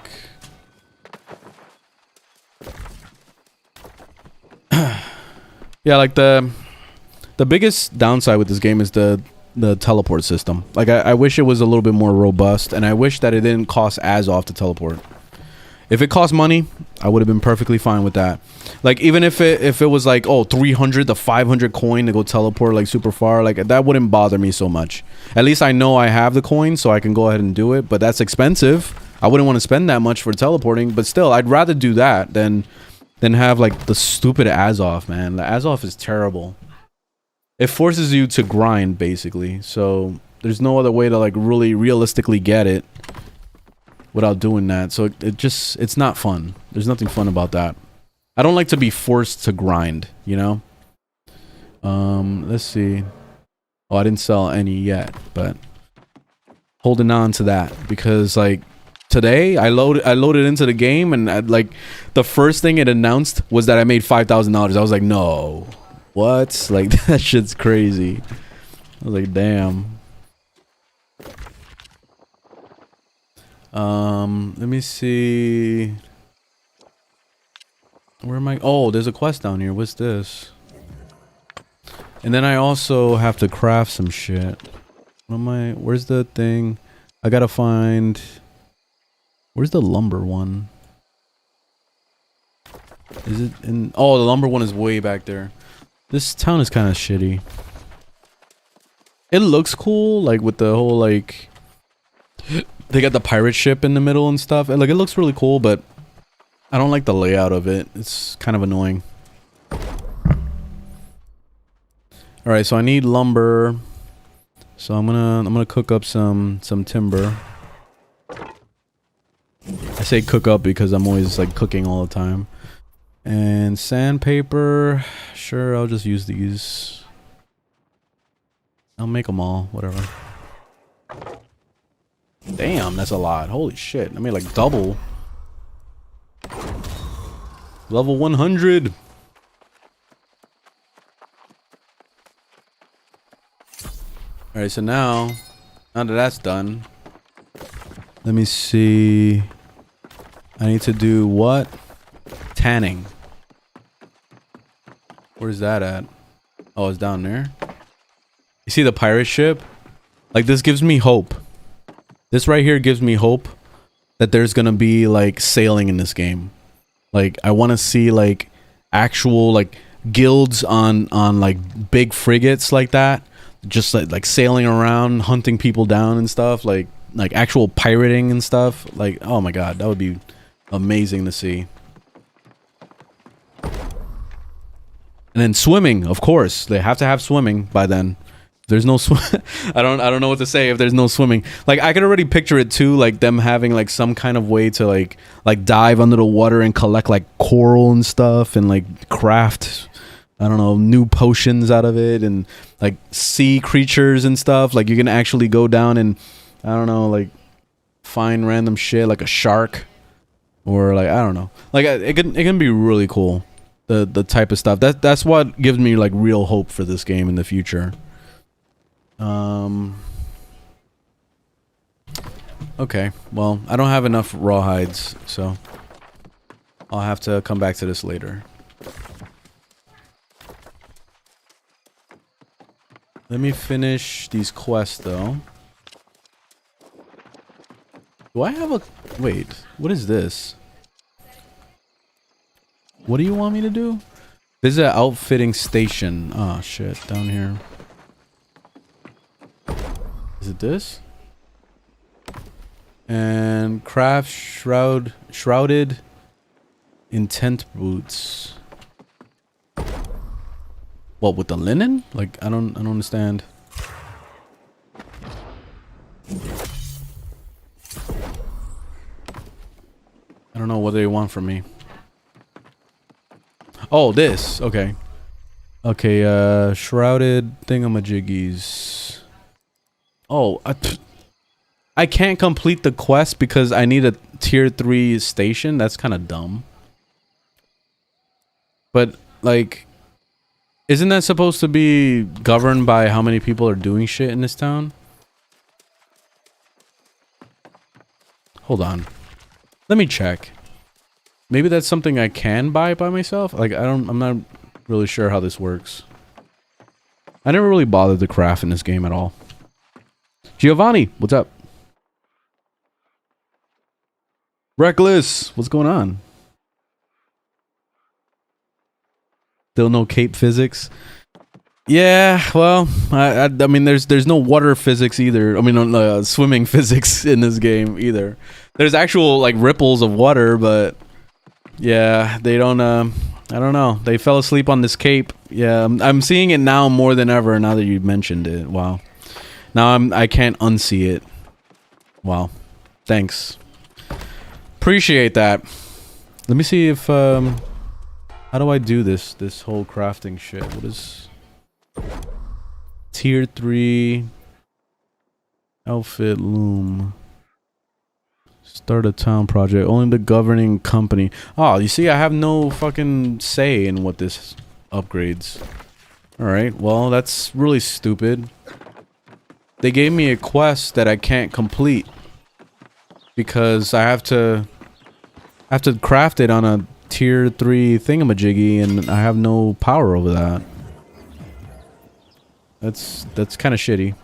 Yeah, like the biggest downside with this game is the teleport system. Like I wish it was a little bit more robust, and I wish that it didn't cost as off to teleport. If it cost money, I would have been perfectly fine with that. Like even if it was like, oh, 300 to 500 coin to go teleport like super far, like that wouldn't bother me so much. At least I know I have the coin, so I can go ahead and do it. But that's expensive. I wouldn't want to spend that much for teleporting. But still, I'd rather do that than have like the stupid Azoff, man. The Azoff is terrible. It forces you to grind basically, so there's no other way to like really realistically get it without doing that. So it's not fun. There's nothing fun about that. I don't like to be forced to grind, you know. Let's see. Oh, I didn't sell any yet, but holding on to that because like today I loaded into the game, and like the first thing it announced was that I made $5,000. I was like, no, what? Like that shit's crazy. I was like, damn. Let me see. Where am I? Oh, there's a quest down here. What's this? And then I also have to craft some shit. What am I? Where's the thing? I gotta find. Where's the lumber one? Is it in? Oh, the lumber one is way back there. This town is kind of shitty. It looks cool, like with the whole like. They got the pirate ship in the middle and stuff. And like it looks really cool, but I don't like the layout of it. It's kind of annoying. All right, so I need lumber. So I'm gonna cook up some timber. I say cook up because I'm always like cooking all the time. And sandpaper, sure, I'll just use these. I'll make them all, whatever. Damn, that's a lot. Holy shit, I made like double. Level 100. Alright, so now that that's done, let me see. I need to do what? Tanning. Where's that at? Oh, it's down there. You see the pirate ship? Like, this gives me hope. This right here gives me hope that there's gonna be like sailing in this game. Like, I want to see like actual like guilds on like big frigates like that, just like sailing around, hunting people down and stuff. Like actual pirating and stuff. Like, oh my god, that would be amazing to see. And then swimming, of course, they have to have swimming by then. If there's no swim, I don't know what to say if there's no swimming. Like, I could already picture it too, like them having like some kind of way to like dive under the water and collect like coral and stuff, and like craft, I don't know, new potions out of it, and like sea creatures and stuff. Like, you can actually go down and, I don't know, like find random shit like a shark, or like, I don't know, like it can be really cool. The type of stuff that's what gives me like real hope for this game in the future. Okay, well, I don't have enough raw hides, so I'll have to come back to this later. Let me finish these quests though. Do I have a... Wait, what is this? What do you want me to do? This is an outfitting station. Oh shit, down here. Is it this? And craft shrouded intent boots. What, with the linen? Like, I don't understand. I don't know what they want from me. Oh, this. Okay. Okay, shrouded thingamajiggies. Oh, I can't complete the quest because I need a tier 3 station. That's kind of dumb. But, like, isn't that supposed to be governed by how many people are doing shit in this town? Hold on. Let me check. Maybe that's something I can buy by myself? Like, I'm not really sure how this works. I never really bothered to craft in this game at all. Giovanni, what's up? Reckless, what's going on? Still no cape physics? Yeah, well, I mean, there's no water physics either. I mean, no, swimming physics in this game either. There's actual, like, ripples of water, but yeah, they don't, I don't know. They fell asleep on this cape. Yeah, I'm seeing it now more than ever now that you mentioned it. Wow. Now I can't unsee it. Wow. Thanks. Appreciate that. Let me see if, how do I do this whole crafting shit? What is... Tier 3 outfit loom. Start a town project. Only the governing company. Oh, you see, I have no fucking say in what this upgrades. Alright, well, that's really stupid. They gave me a quest that I can't complete because I have to craft it on a tier 3 thingamajiggy, and I have no power over that. That's kind of shitty.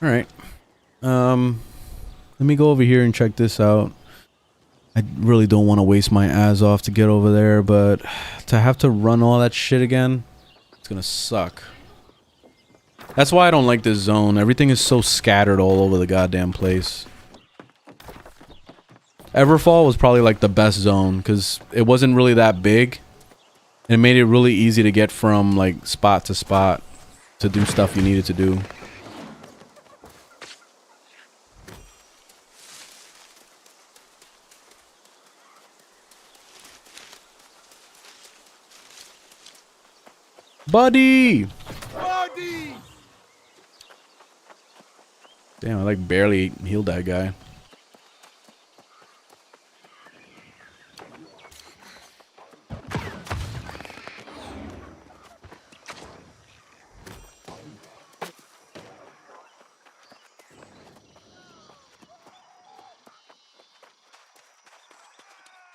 All right. Let me go over here and check this out. I really don't want to waste my ass off to get over there, but to have to run all that shit again, it's gonna suck. That's why I don't like this zone. Everything is so scattered all over the goddamn place. Everfall was probably like the best zone because it wasn't really that big. And it made it really easy to get from like spot to spot to do stuff you needed to do. Buddy! Buddy! Damn, I like barely healed that guy.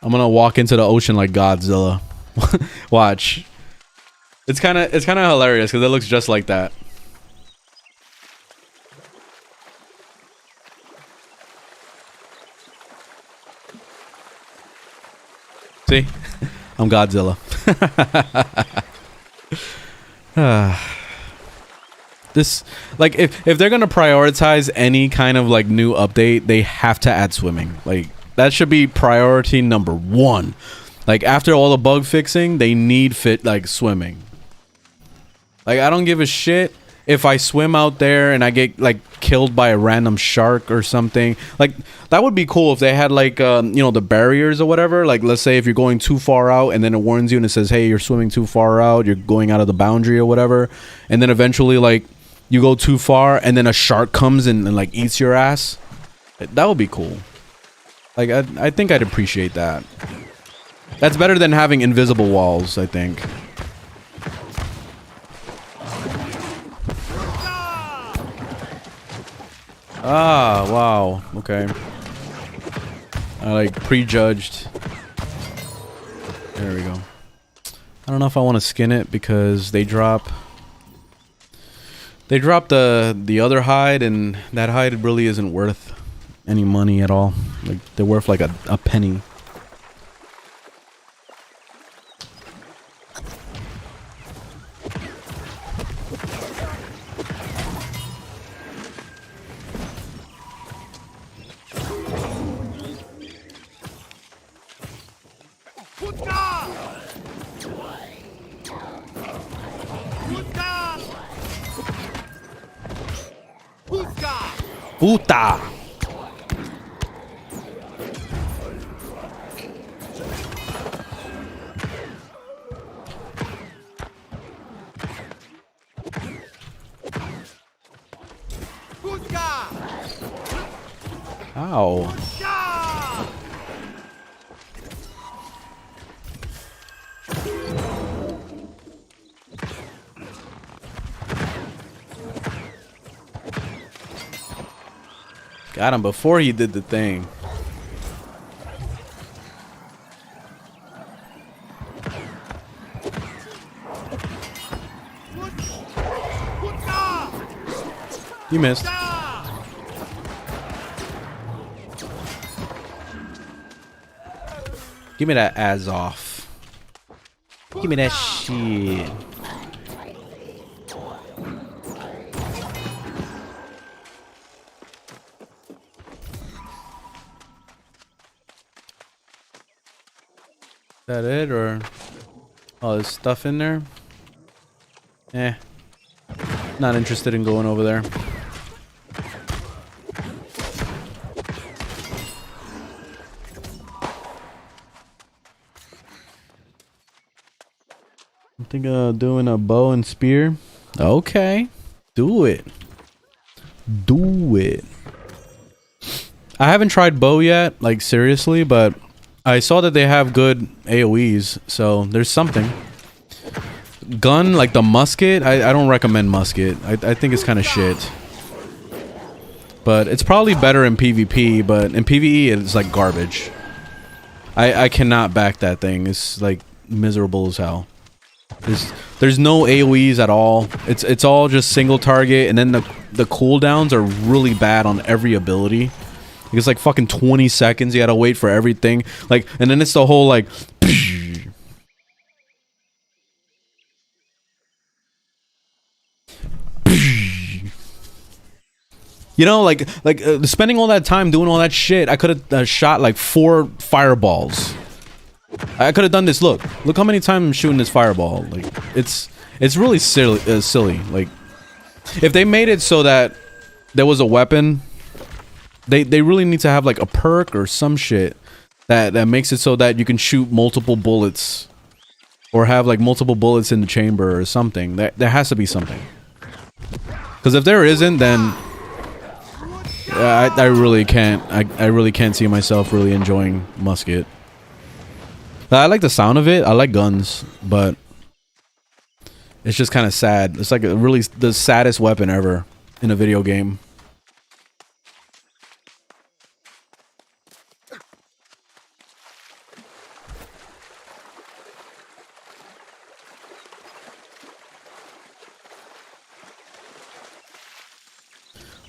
I'm gonna walk into the ocean like Godzilla. Watch. It's kind of hilarious because it looks just like that. See? I'm Godzilla. This, like, if they're gonna prioritize any kind of like new update, they have to add swimming. Like, that should be priority number 1. Like, after all the bug fixing, they need swimming. Like, I don't give a shit if I swim out there and I get like killed by a random shark or something. Like, that would be cool if they had like you know, the barriers or whatever. Like, let's say if you're going too far out and then it warns you and it says, hey, you're swimming too far out, you're going out of the boundary or whatever, and then eventually like you go too far and then a shark comes and like eats your ass. That would be cool. Like, I think I'd appreciate that. That's better than having invisible walls, I think. Ah, wow. Okay. I like prejudged. There we go. I don't know if I want to skin it because they drop the other hide, and that hide really isn't worth any money at all. Like, they're worth like a penny. Puta! Ow. Got him before he did the thing. You missed. Give me that ass off. Give me that shit. Is that it, or oh, there's stuff in there? Eh. Not interested in going over there. I'm thinking of doing a bow and spear. Okay. Do it. Do it. I haven't tried bow yet, like seriously, but I saw that they have good AoEs, so there's something. Gun, like the musket, I don't recommend musket. I think it's kind of shit. But it's probably better in PvP, but in PvE it's like garbage. I cannot back that thing. It's like miserable as hell. There's no AoEs at all. It's all just single target, and then the cooldowns are really bad on every ability. It's like fucking 20 seconds. You gotta wait for everything. Like, and then it's the whole like. You know, like spending all that time doing all that shit. I could have shot like 4 fireballs. I could have done this. Look how many times I'm shooting this fireball. Like, it's really silly. Like, if they made it so that there was a weapon, they really need to have like a perk or some shit that makes it so that you can shoot multiple bullets, or have like multiple bullets in the chamber or something. There has to be something. Because if there isn't, then I really can't. I really can't see myself really enjoying musket. I like the sound of it. I like guns, but it's just kind of sad. It's like the saddest weapon ever in a video game.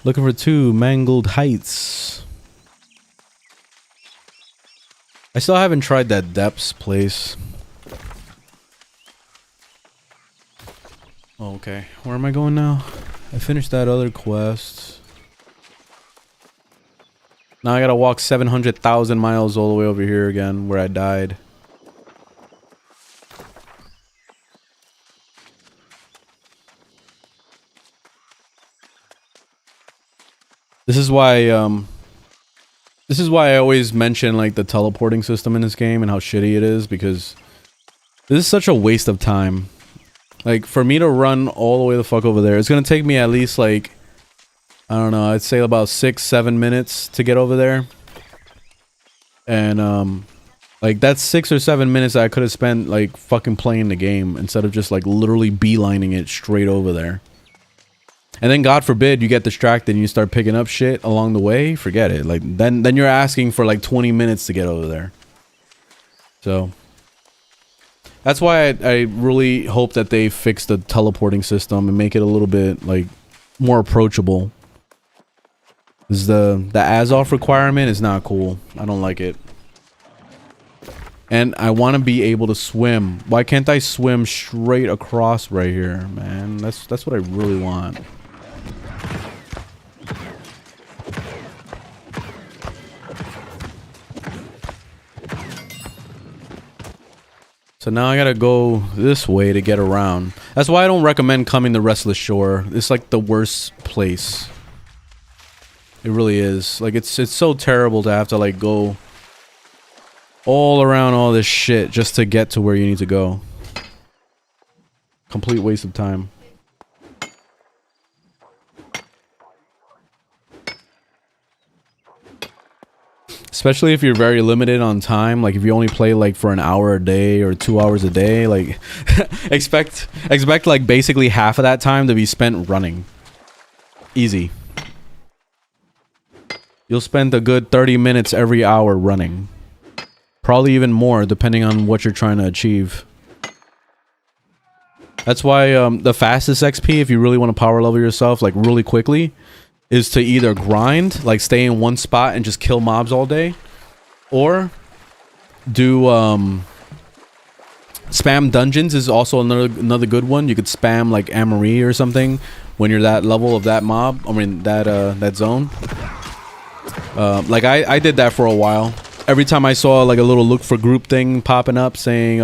Looking for 2 Mangled Heights. I still haven't tried that Depths place. Oh, okay. Where am I going now? I finished that other quest. Now I gotta walk 700,000 miles all the way over here again, where I died. This is why I always mention like the teleporting system in this game and how shitty it is, because this is such a waste of time. Like, for me to run all the way the fuck over there, it's gonna take me at least like, I don't know, I'd say about 6-7 minutes to get over there. And like, that's 6 or 7 minutes that I could have spent like fucking playing the game instead of just like literally beelining it straight over there. And then God forbid you get distracted and you start picking up shit along the way, forget it. Like, then you're asking for like 20 minutes to get over there. So that's why I really hope that they fix the teleporting system and make it a little bit like more approachable. Because the ASRock requirement is not cool. I don't like it. And I want to be able to swim. Why can't I swim straight across right here, man? That's what I really want. So now I gotta go this way to get around. That's why I don't recommend coming to Restless Shore. It's like the worst place. It really is. Like, it's so terrible to have to like go all around all this shit just to get to where you need to go. Complete waste of time. Especially if you're very limited on time, like if you only play like for an hour a day or 2 hours a day, like expect like basically half of that time to be spent running. Easy. You'll spend a good 30 minutes every hour running. Probably even more depending on what you're trying to achieve. That's why the fastest XP, if you really want to power level yourself like really quickly, is to either grind, like stay in one spot and just kill mobs all day, or do spam dungeons is also another good one. You could spam like Amory or something when you're that level of that mob. I mean that zone. Like I did that for a while. Every time I saw like a little look for group thing popping up saying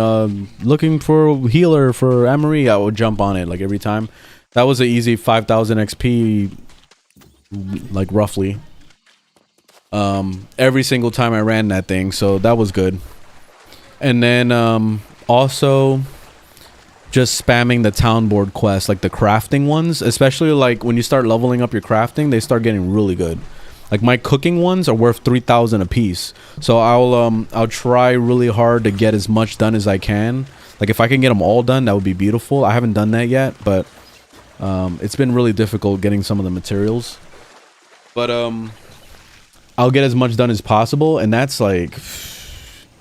looking for healer for Amory, I would jump on it like every time. That was an easy 5,000 XP, like roughly. Every single time I ran that thing, so that was good. And then also just spamming the town board quests, like the crafting ones, especially like when you start leveling up your crafting, they start getting really good. Like my cooking ones are worth 3,000 a piece, so I'll try really hard to get as much done as I can. Like if I can get them all done, that would be beautiful. I haven't done that yet, but it's been really difficult getting some of the materials. But I'll get as much done as possible, and that's like,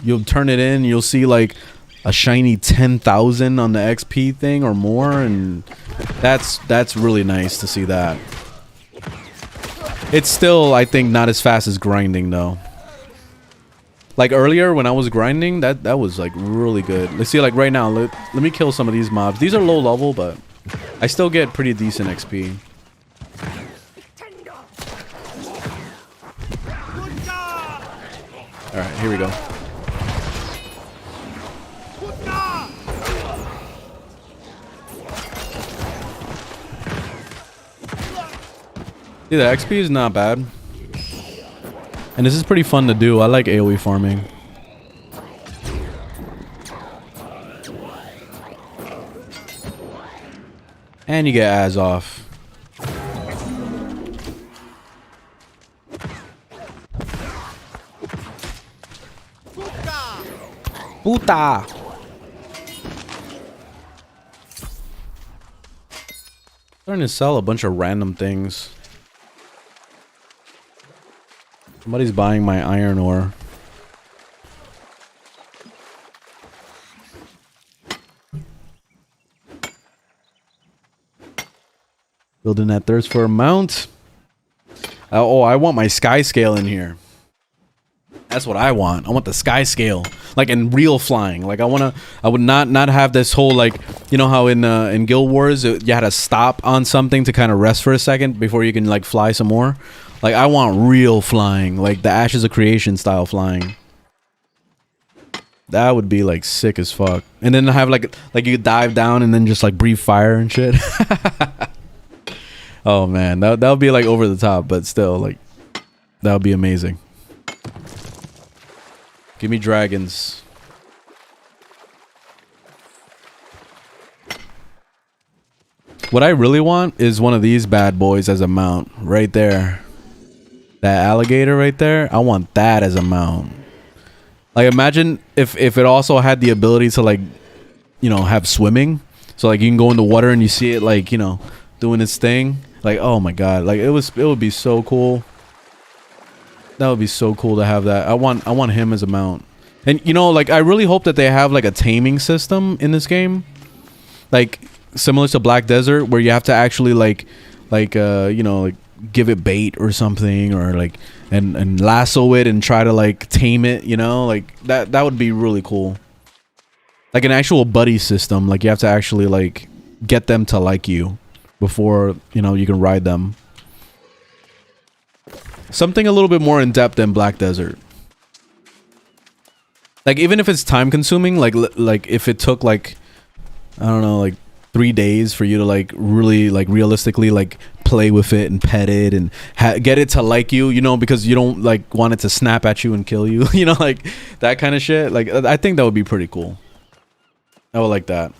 you'll turn it in, you'll see like a shiny 10,000 on the XP thing or more, and that's really nice to see that. It's still, I think, not as fast as grinding though. Like earlier when I was grinding, that was like really good. Let's see, like right now, let me kill some of these mobs. These are low level, but I still get pretty decent XP. Alright, here we go. See, the XP is not bad. And this is pretty fun to do. I like AoE farming. And you get ads off. Puta! Starting to sell a bunch of random things. Somebody's buying my iron ore. Building that thirst for a mount. Oh, I want my sky scale in here. That's what I want. I want the sky scale, like in real flying. Like I would not have this whole, like, you know how in Guild Wars you had to stop on something to kind of rest for a second before you can like fly some more. Like I want real flying, like the Ashes of Creation style flying. That would be like sick as fuck. And then have like you dive down and then just like breathe fire and shit. Oh man, that would be like over the top, but still, like, that would be amazing. Give me dragons. What I really want is one of these bad boys as a mount right there. That alligator right there, I want that as a mount. Like imagine if it also had the ability to, like, you know, have swimming. So like you can go in the water and you see it, like, you know, doing its thing. Like, oh my god, like it would be so cool. That would be so cool to have that. I want him as a mount. And you know, like I really hope that they have like a taming system in this game. Like similar to Black Desert, where you have to actually like you know, like give it bait or something, or like and lasso it and try to like tame it, you know? Like that would be really cool. Like an actual buddy system, like you have to actually like get them to like you before, you know, you can ride them. Something a little bit more in depth than Black Desert. Like even if it's time consuming, like if it took like, I don't know, like 3 days for you to like really like realistically like play with it and pet it and get it to like you, you know, because you don't like want it to snap at you and kill you, you know, like that kind of shit. Like I think that would be pretty cool. I would like that.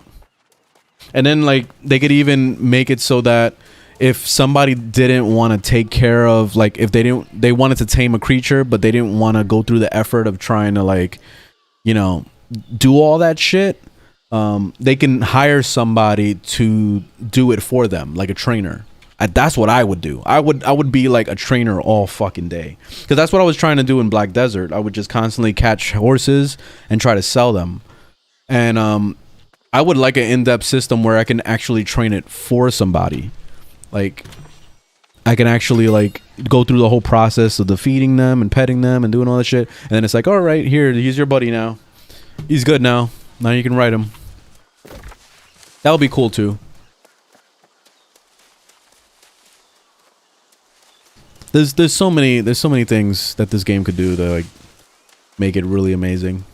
And then like they could even make it so that if somebody didn't want to take care of, like, if they wanted to tame a creature, but they didn't want to go through the effort of trying to, like, you know, do all that shit, they can hire somebody to do it for them, like a trainer. That's what I would do. I would be like a trainer all fucking day, because that's what I was trying to do in Black Desert. I would just constantly catch horses and try to sell them. And I would like an in-depth system where I can actually train it for somebody. Like, I can actually, like, go through the whole process of defeating them and petting them and doing all that shit. And then it's like, all right, here, he's your buddy now. He's good now. Now you can ride him. That would be cool too. There's so many things that this game could do to, like, make it really amazing.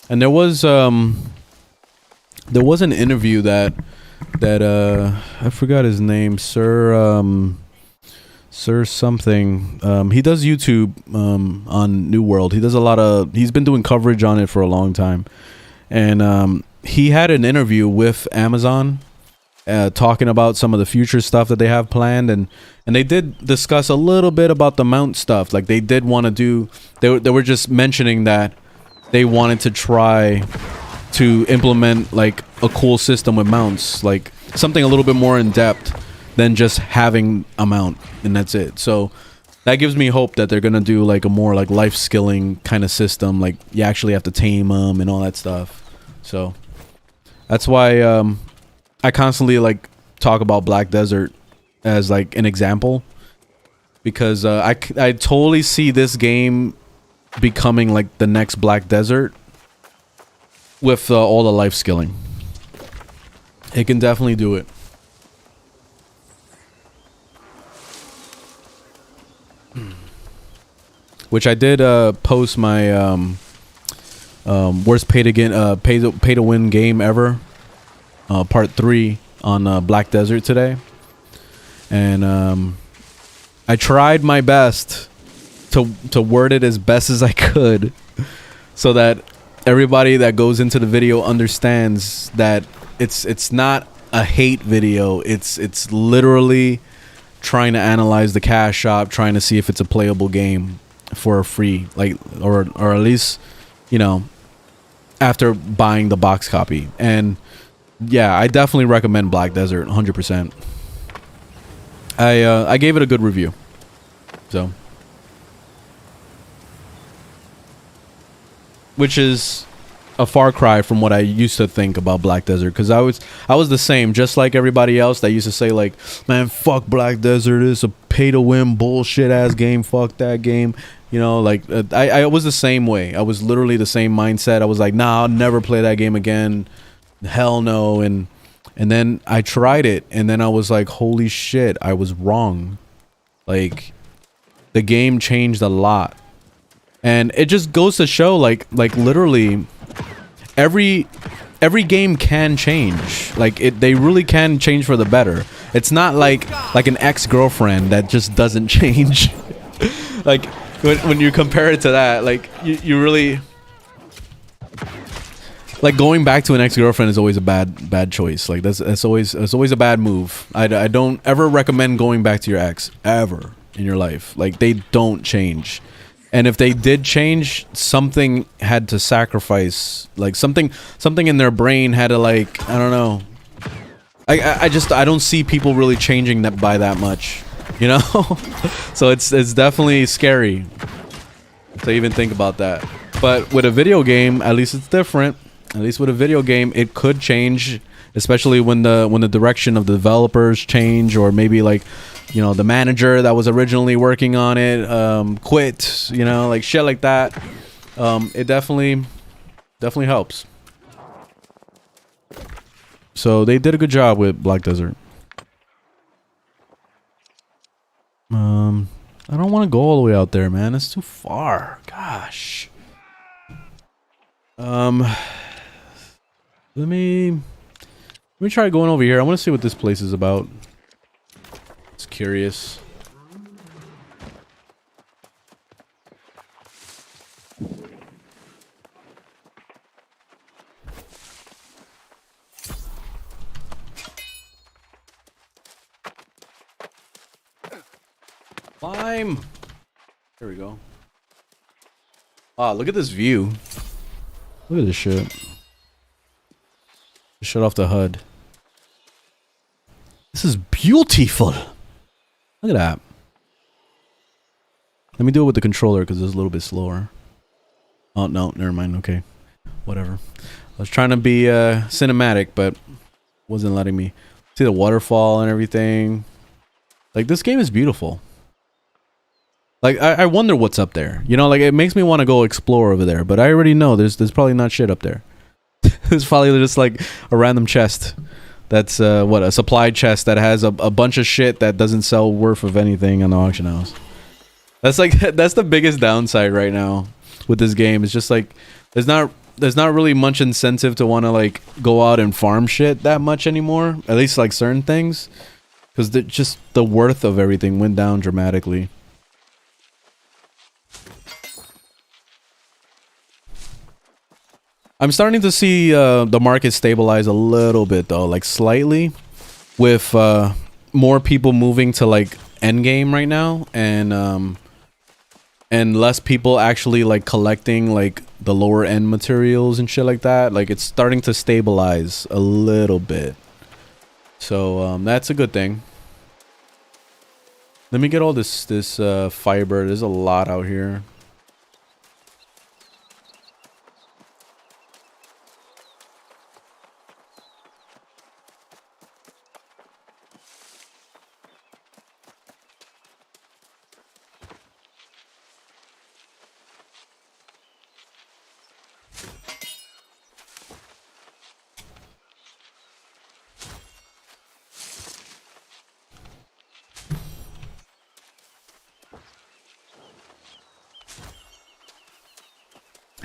And there was an interview that I forgot his name, Sir something. He does YouTube on New World. He does a lot of, he's been doing coverage on it for a long time. And he had an interview with Amazon talking about some of the future stuff that they have planned, and they did discuss a little bit about the mount stuff. Like, they did want to do, they were just mentioning that they wanted to try to implement, like, a cool system with mounts, like something a little bit more in depth than just having a mount and that's it. So that gives me hope that they're gonna do, like, a more, like, life skilling kind of system, like you actually have to tame them and all that stuff. So that's why I constantly, like, talk about Black Desert as, like, an example, because I totally see this game becoming, like, the next Black Desert with all the life skilling. It can definitely do it. Which I did post my worst pay to win game ever, part 3 on Black Desert today, and I tried my best to word it as best as I could, so that everybody that goes into the video understands that it's not a hate video. It's literally trying to analyze the cash shop, trying to see if it's a playable game for a free, like, or at least, you know, after buying the box copy. And yeah, I definitely recommend Black Desert 100%. I gave it a good review. So, which is a far cry from what I used to think about Black Desert, because I was the same, just like everybody else that used to say, like, man, fuck Black Desert, it's a pay to win bullshit ass game, fuck that game, you know. Like, I was the same way. I was literally the same mindset. I was like, nah, I'll never play that game again, hell no. And then I tried it, and then I was like, holy shit, I was wrong. Like, the game changed a lot. And it just goes to show, like literally every game can change. Like, they really can change for the better. It's not like an ex-girlfriend that just doesn't change. Like, when you compare it to that, like, you really, like, going back to an ex-girlfriend is always a bad choice. Like, that's always a bad move. I don't ever recommend going back to your ex ever in your life. Like, they don't change. And if they did change, something had to sacrifice. Like, something in their brain had to, like, I don't know. I don't see people really changing that by that much, you know. So it's definitely scary to even think about that. But with a video game, at least it's different. At least with a video game, it could change, especially when the direction of the developers change, or maybe, like, you know, the manager that was originally working on it quit, you know, like shit like that. It definitely helps. So they did a good job with Black Desert. I don't want to go all the way out there, man. It's too far. Gosh. Let me try going over here. I want to see what this place is about. It's curious. Climb. There we go. Wow, look at this view. Look at this shit. Shut off the HUD. This is beautiful. Look at that. Let me do it with the controller because it's a little bit slower. Oh, no, never mind. Okay. Whatever. I was trying to be cinematic, but wasn't letting me. See the waterfall and everything. Like, this game is beautiful. Like, I wonder what's up there. You know, like, it makes me want to go explore over there. But I already know there's probably not shit up there. There's probably just, like, a random chest. That's, what, a supply chest that has a bunch of shit that doesn't sell worth of anything on the auction house. That's, like, that's the biggest downside right now with this game. It's just, like, there's not really much incentive to want to, like, go out and farm shit that much anymore. At least, like, certain things. Because just the worth of everything went down dramatically. I'm starting to see the market stabilize a little bit though, like slightly, with more people moving to like endgame right now, and less people actually like collecting like the lower end materials and shit like that. Like it's starting to stabilize a little bit, so that's a good thing. Let me get all this fiber. There's a lot out here.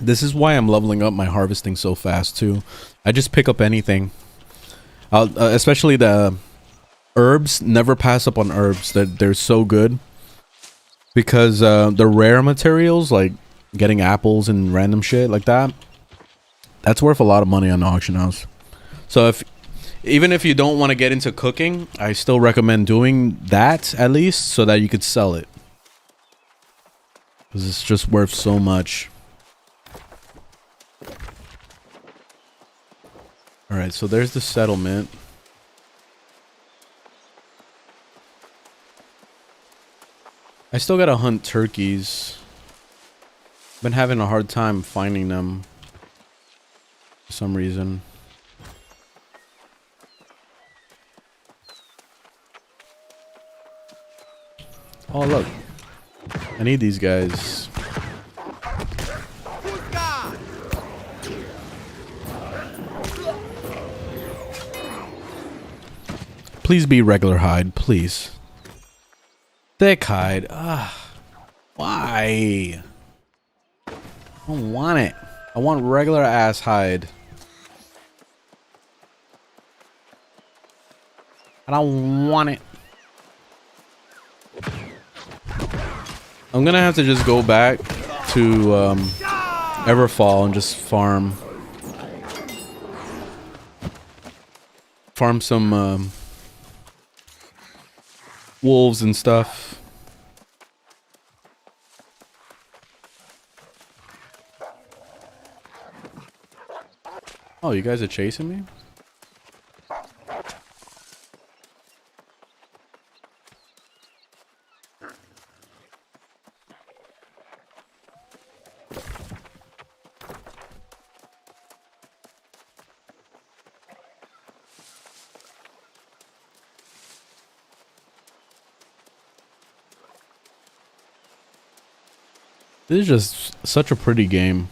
This is why I'm leveling up my harvesting so fast too. I just pick up anything. Especially the herbs. Never pass up on herbs. They're so good. Because the rare materials, like getting apples and random shit like that, that's worth a lot of money on the auction house. So even if you don't want to get into cooking, I still recommend doing that at least so that you could sell it. Because it's just worth so much. Alright, so there's the settlement. I still gotta hunt turkeys. Been having a hard time finding them for some reason. Oh look, I need these guys. Please be regular hide, please. Thick hide. Why? I don't want it. I want regular ass hide. I don't want it. I'm gonna have to just go back to Everfall and just farm some wolves and stuff. Oh, you guys are chasing me? This is just such a pretty game.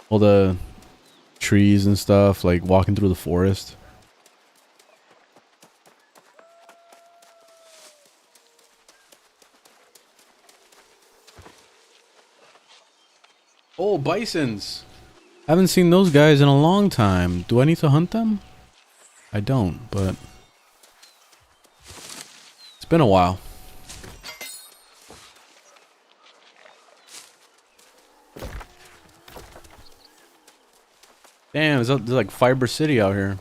All the trees and stuff, like walking through the forest. Oh, bisons. I haven't seen those guys in a long time. Do I need to hunt them? I don't, but it's been a while. Damn, there's like Fiber City out here.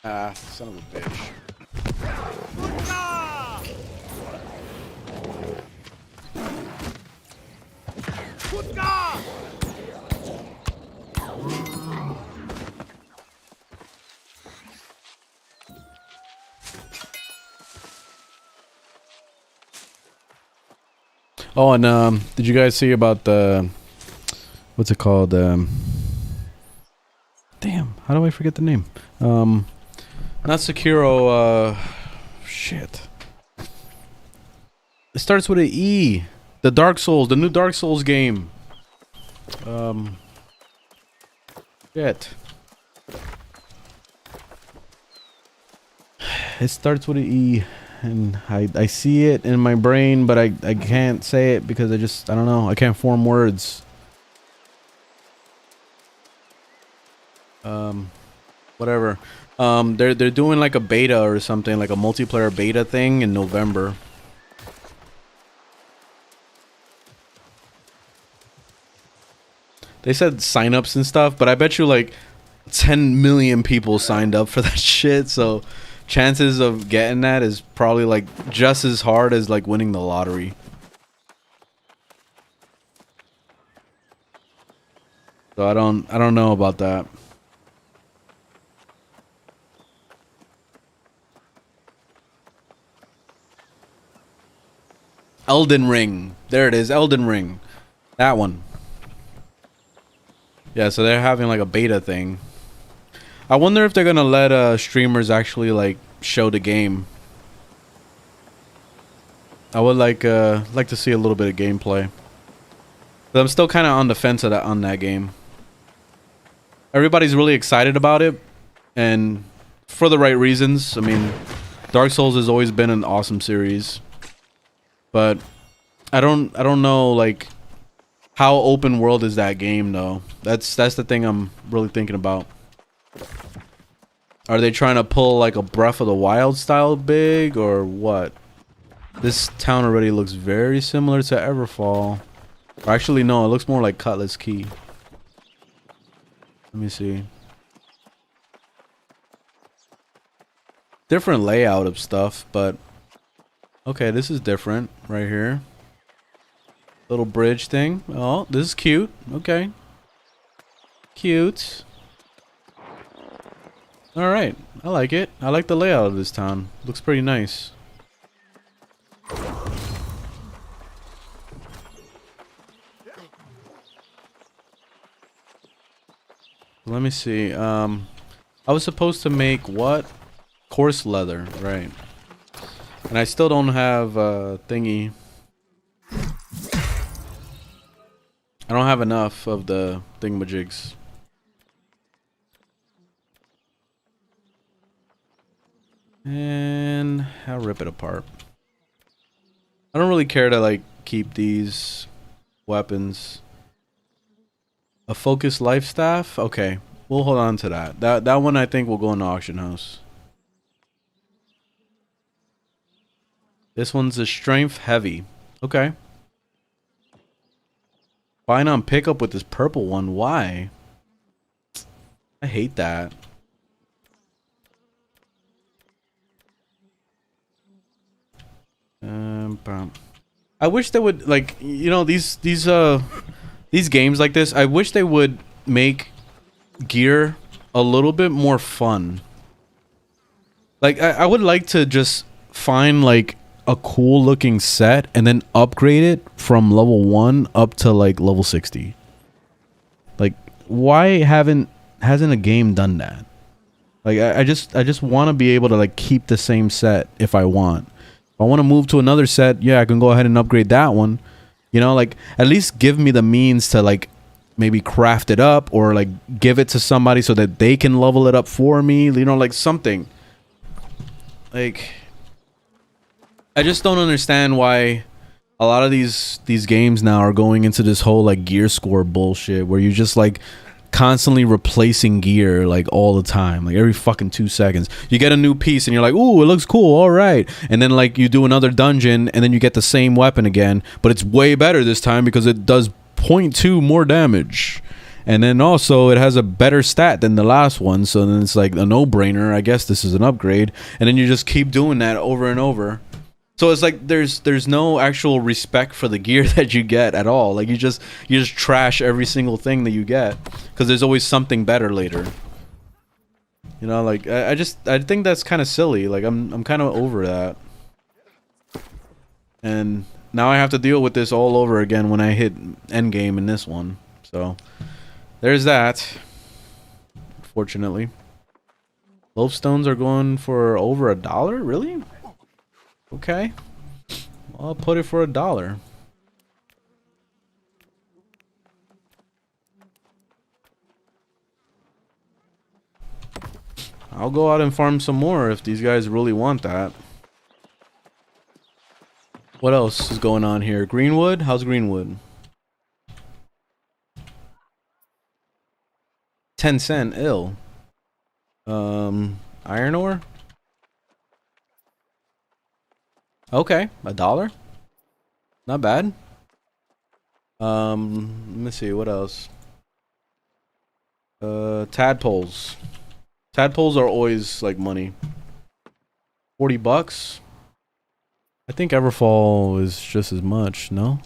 Ah, son of a bitch. Oh, and did you guys see about the what's it called? Damn, how do I forget the name? Not Sekiro. Shit. It starts with an E. The Dark Souls, the new Dark Souls game. Shit. It starts with an E, and I see it in my brain, but I can't say it because I don't know. I can't form words. Whatever. They're doing like a beta or something, like a multiplayer beta thing in November. They said signups and stuff, but I bet you like 10 million people signed up for that shit, so chances of getting that is probably like just as hard as like winning the lottery. So I don't know about that. Elden Ring. There it is, Elden Ring. That one. Yeah, so they're having like a beta thing. I wonder if they're gonna let streamers actually like show the game. I would like to see a little bit of gameplay. But I'm still kind of on the fence of on that game. Everybody's really excited about it, and for the right reasons. I mean, Dark Souls has always been an awesome series, but I don't know like how open world is that game though. That's the thing I'm really thinking about. Are they trying to pull like a Breath of the Wild style big or what? This town already looks very similar to Everfall. Or actually no, it looks more like Cutlass Key. Let me see. Different layout of stuff, but okay, this is different right here. Little bridge thing. Oh, this is cute. Okay. Cute. Alright, I like it. I like the layout of this town. Looks pretty nice. Let me see. I was supposed to make what? Coarse leather, right. And I still don't have thingy. I don't have enough of the thingamajigs. And I'll rip it apart. I don't really care to like keep these weapons. A focused life staff? Okay. We'll hold on to that. That one I think will go in the auction house. This one's a strength heavy. Okay. Buying on pickup with this purple one. Why? I hate that. I wish they would like, you know, these games like this. I wish they would make gear a little bit more fun. Like I would like to just find like a cool looking set and then upgrade it from level 1 up to like level 60. Like why hasn't a game done that? Like I just want to be able to like keep the same set if I want. If I want to move to another set, yeah, I can go ahead and upgrade that one. You know, like at least give me the means to like maybe craft it up or like give it to somebody so that they can level it up for me, you know, like something. Like I just don't understand why a lot of these games now are going into this whole like gear score bullshit where you just like constantly replacing gear like all the time, like every fucking 2 seconds you get a new piece and you're like, ooh, it looks cool, all right, and then like you do another dungeon and then you get the same weapon again, but it's way better this time because it does 0.2 more damage, And then also it has a better stat than the last one, so then it's like a no-brainer. I guess this is an upgrade, and then you just keep doing that over and over. So it's like there's no actual respect for the gear that you get at all. Like you just trash every single thing that you get because there's always something better later. You know, like I think that's kind of silly. Like I'm kind of over that. And now I have to deal with this all over again when I hit endgame in this one. So there's that. Fortunately, loafstones are going for over $1. Really? Okay. I'll put it for $1. I'll go out and farm some more if these guys really want that. What else is going on here? Greenwood? How's Greenwood? 10 cent. Ill. Iron ore? Okay, $1. Not bad. Let me see, what else? Tadpoles. Tadpoles are always like money. $40. I think Everfall is just as much, no?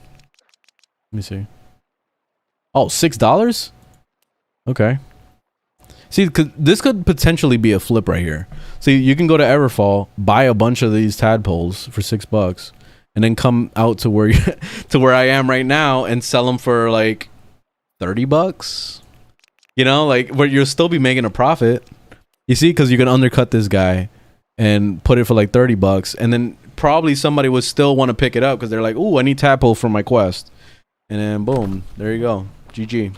Let me see. Oh, $6? Okay. See, this could potentially be a flip right here. See, you can go to Everfall, buy a bunch of these tadpoles for $6, and then come out to where to where I am right now and sell them for like $30. You know, like where you'll still be making a profit. You see, because you can undercut this guy and put it for like $30, and then probably somebody would still want to pick it up because they're like, "Ooh, I need tadpole for my quest," and then boom, there you go, GG.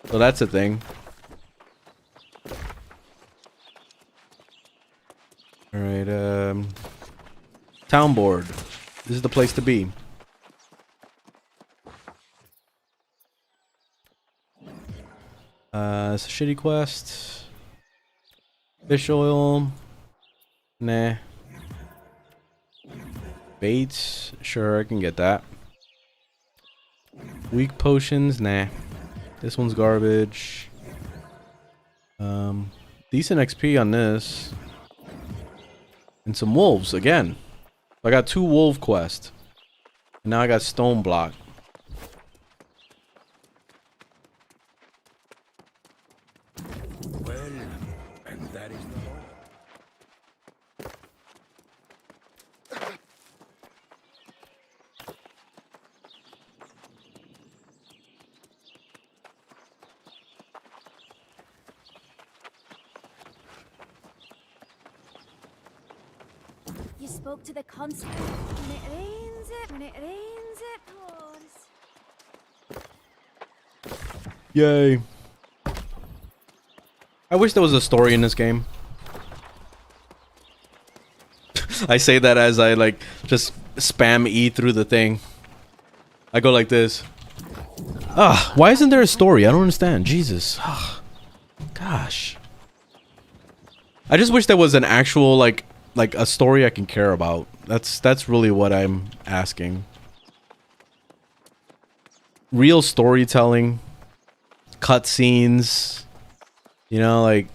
So that's a thing. All right, town board. This is the place to be. It's a shitty quest. Fish oil. Nah. Baits. Sure, I can get that. Weak potions. Nah. This one's garbage. Decent XP on this. And some wolves again. I got 2 wolf quests. And now I got stone block. Well, and that is the law. You spoke to the concert. When it rains, it pours. Yay. I wish there was a story in this game. I say that as I like just spam E through the thing. I go like this. Ah, why isn't there a story? I don't understand. Jesus. Ah, gosh. I just wish there was an actual like a story I can care about. That's really what I'm asking. Real storytelling, cutscenes. You know, like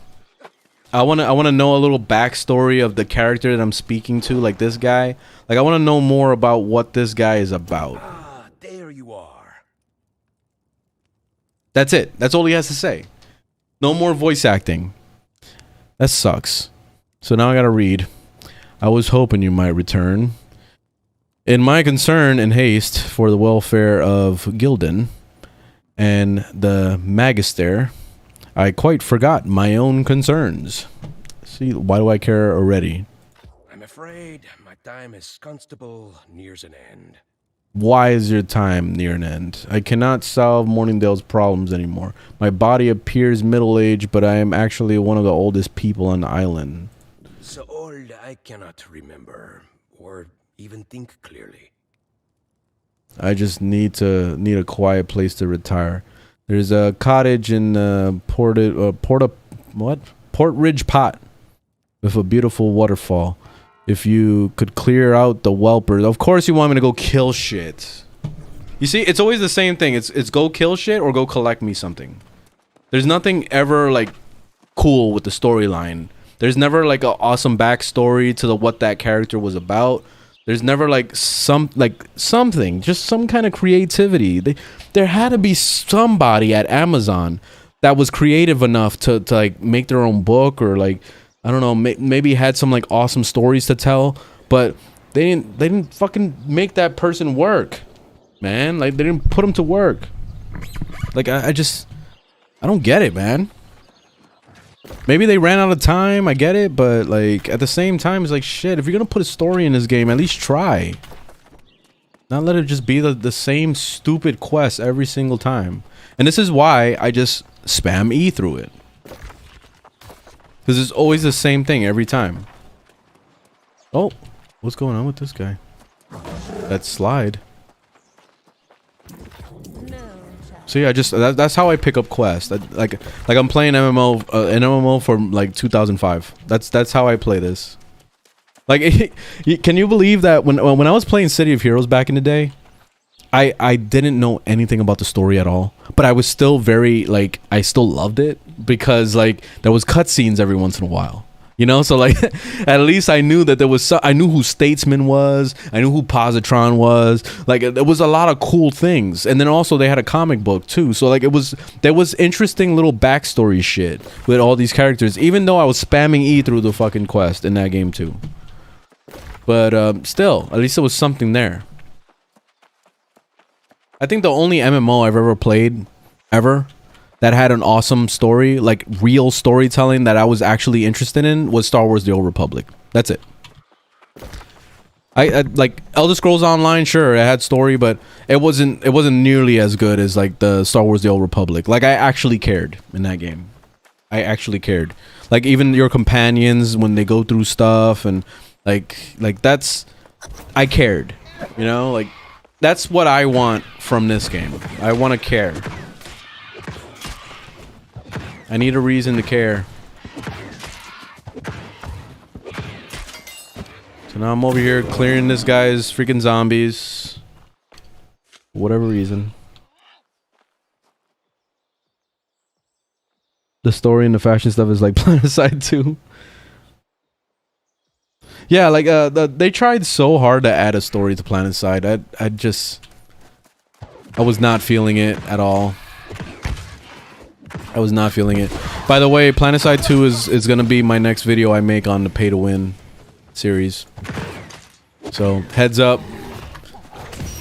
I wanna know a little backstory of the character that I'm speaking to, like this guy. Like I wanna know more about what this guy is about. Ah, there you are. That's it. That's all he has to say. No more voice acting. That sucks. So now I gotta read. I was hoping you might return. In my concern and haste for the welfare of Gildan and the Magister, I quite forgot my own concerns. See, why do I care already? I'm afraid my time as constable nears an end. Why is your time near an end? I cannot solve Morningdale's problems anymore. My body appears middle-aged, but I am actually one of the oldest people on the island. So old I cannot remember or even think clearly. I just need a quiet place to retire. There's a cottage in Port Ridge Pot with a beautiful waterfall. If you could clear out the whelpers. Of course you want me to go kill shit. You see, it's always the same thing. It's go kill shit or go collect me something. There's nothing ever like cool with the storyline. There's never like an awesome backstory to what that character was about. There's never like something, just some kind of creativity. There had to be somebody at Amazon that was creative enough to like make their own book, or like, I don't know, maybe had some like awesome stories to tell, but they didn't fucking make that person work, man. Like, they didn't put him to work. Like, I don't get it, man. Maybe they ran out of time, I get it, but like at the same time, it's like, shit, if you're gonna put a story in this game, at least try. Not let it just be the same stupid quest every single time. And this is why I just spam E through it. Because it's always the same thing every time. Oh, what's going on with this guy? That slide. So yeah, that's how I pick up quests. Like I'm playing MMO, an MMO from like 2005. That's how I play this. Like, can you believe that when I was playing City of Heroes back in the day, I didn't know anything about the story at all, but I was still very like, I still loved it because like there was cutscenes every once in a while. You know, so like at least I knew that there was I knew who Statesman was, I knew who Positron was. Like, there was a lot of cool things. And then also they had a comic book too. So like there was interesting little backstory shit with all these characters, even though I was spamming E through the fucking quest in that game too. But still, at least there was something there. I think the only MMO I've ever played that had an awesome story, like real storytelling that I was actually interested in, was Star Wars: The Old Republic. That's it. I like Elder Scrolls Online, sure, it had story, but it wasn't nearly as good as like the Star Wars: The Old Republic. Like, I actually cared in that game. I actually cared. Like, even your companions when they go through stuff, and like that's, I cared. You know, like that's what I want from this game. I want to care. I need a reason to care. So now I'm over here clearing this guy's freaking zombies. For whatever reason. The story and the fashion stuff is like Planetside 2. Yeah, like they tried so hard to add a story to Planetside. I was not feeling it at all. I was not feeling it. By the way, Planetside 2 is gonna be my next video I make on the pay to win series. So heads up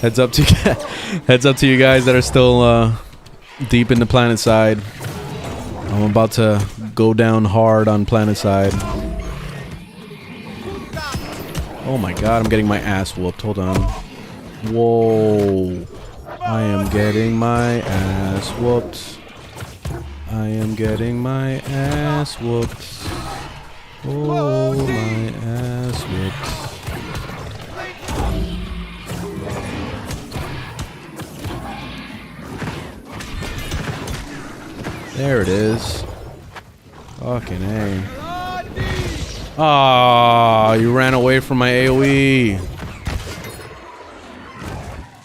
to heads up to you guys that are still deep in the Planetside. I'm about to go down hard on Planetside. Oh my god, I'm getting my ass whooped. Hold on. Whoa. I am getting my ass whooped. I am getting my ass whooped. Oh, my ass whooped. There it is. Fucking A. Ah, you ran away from my AoE.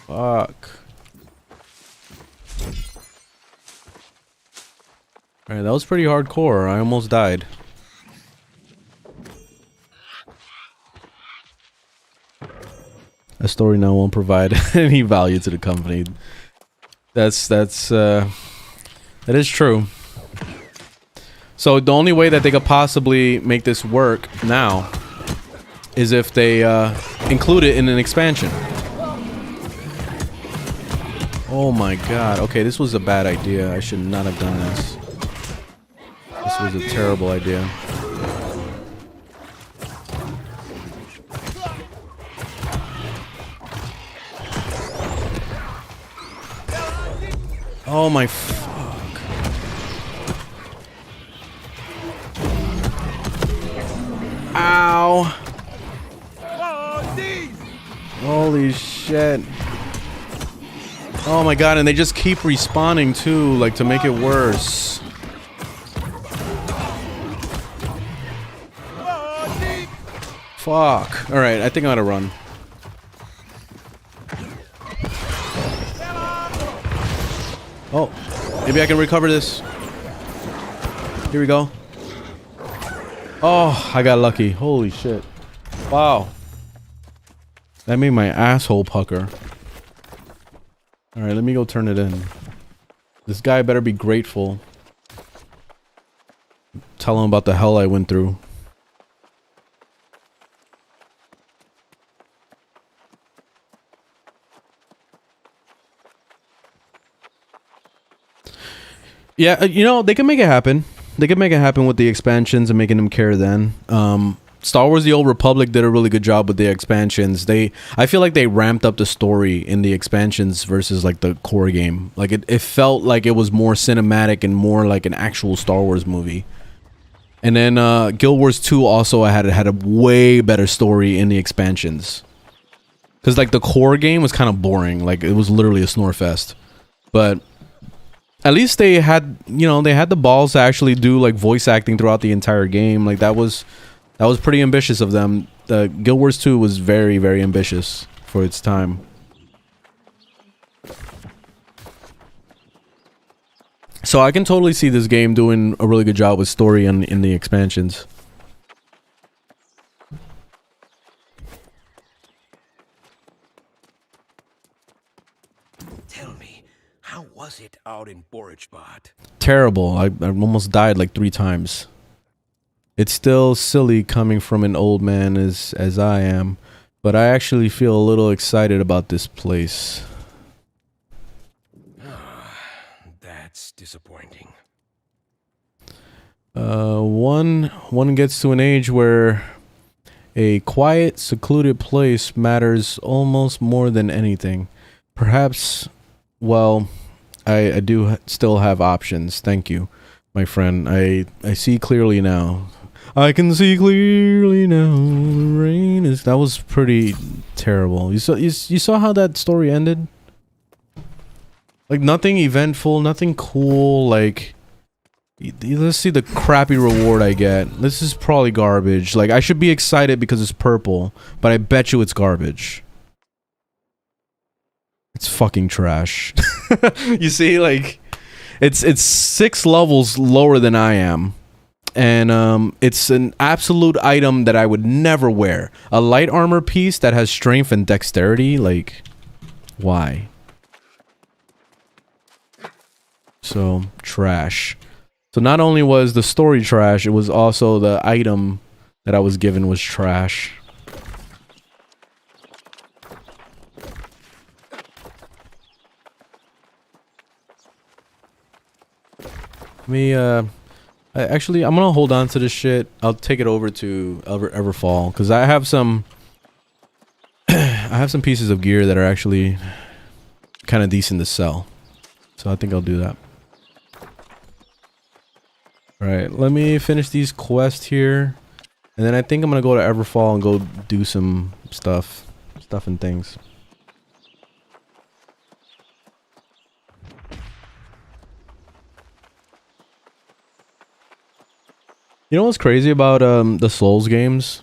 Fuck. Alright, that was pretty hardcore. I almost died. A story now won't provide any value to the company. That is true. So the only way that they could possibly make this work now is if they include it in an expansion. Oh my god. Okay, this was a bad idea. I should not have done this. This was a terrible idea. Oh my fuck. Ow. Holy shit. Oh my god, and they just keep respawning too, like to make it worse. Fuck. Alright, I think I gotta run. Oh, maybe I can recover this. Here we go. Oh, I got lucky. Holy shit. Wow. That made my asshole pucker. Alright, let me go turn it in. This guy better be grateful. Tell him about the hell I went through. Yeah, you know, they can make it happen. They could make it happen with the expansions and making them care then. Star Wars The Old Republic did a really good job with the expansions. I feel like they ramped up the story in the expansions versus like the core game. Like it felt like it was more cinematic and more like an actual Star Wars movie. And then Guild Wars 2 also had a way better story in the expansions. Cause like the core game was kind of boring. Like it was literally a snore fest. But at least they had, you know, they had the balls to actually do like voice acting throughout the entire game. Like that was pretty ambitious of them. Guild Wars 2 was very, very ambitious for its time. So I can totally see this game doing a really good job with story in the expansions. Tell me, how was it out in Boragepod? Terrible. I almost died like 3 times. It's still silly coming from an old man as I am, but I actually feel a little excited about this place. That's disappointing. One gets to an age where a quiet, secluded place matters almost more than anything. Perhaps, well, I do still have options. Thank you, my friend. I see clearly now. I can see clearly now. The rain is. That was pretty terrible. You saw how that story ended? Like nothing eventful, nothing cool. Like, let's see the crappy reward I get. This is probably garbage. Like I should be excited because it's purple, but I bet you it's garbage. It's fucking trash. You see, like, it's 6 levels lower than I am. And it's an absolute item that I would never wear. A light armor piece that has strength and dexterity, like, why? So, trash. So not only was the story trash, it was also the item that I was given was trash. Actually, I'm gonna hold on to this shit. I'll take it over to Everfall because I have some pieces of gear that are actually kind of decent to sell. So I think I'll do that. All right, let me finish these quests here, and then I think I'm gonna go to Everfall and go do some stuff and things. You know what's crazy about the Souls games?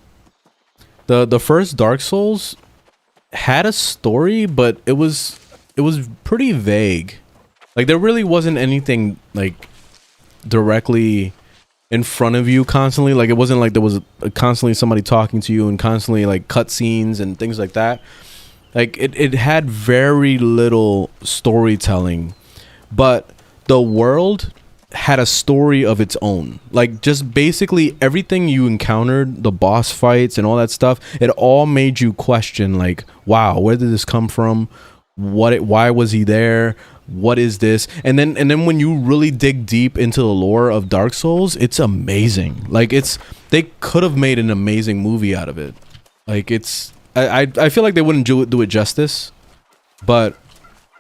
The first Dark Souls had a story, but it was pretty vague. Like there really wasn't anything like directly in front of you constantly. Like it wasn't like there was constantly somebody talking to you and constantly like cutscenes and things like that. Like it had very little storytelling, but the world had a story of its own. Like just basically everything you encountered, the boss fights and all that stuff, it all made you question like, wow, where did this come from? Why was he there? What is this? And then when you really dig deep into the lore of Dark Souls, it's amazing. Like they could have made an amazing movie out of it. Like I feel like they wouldn't do it justice, but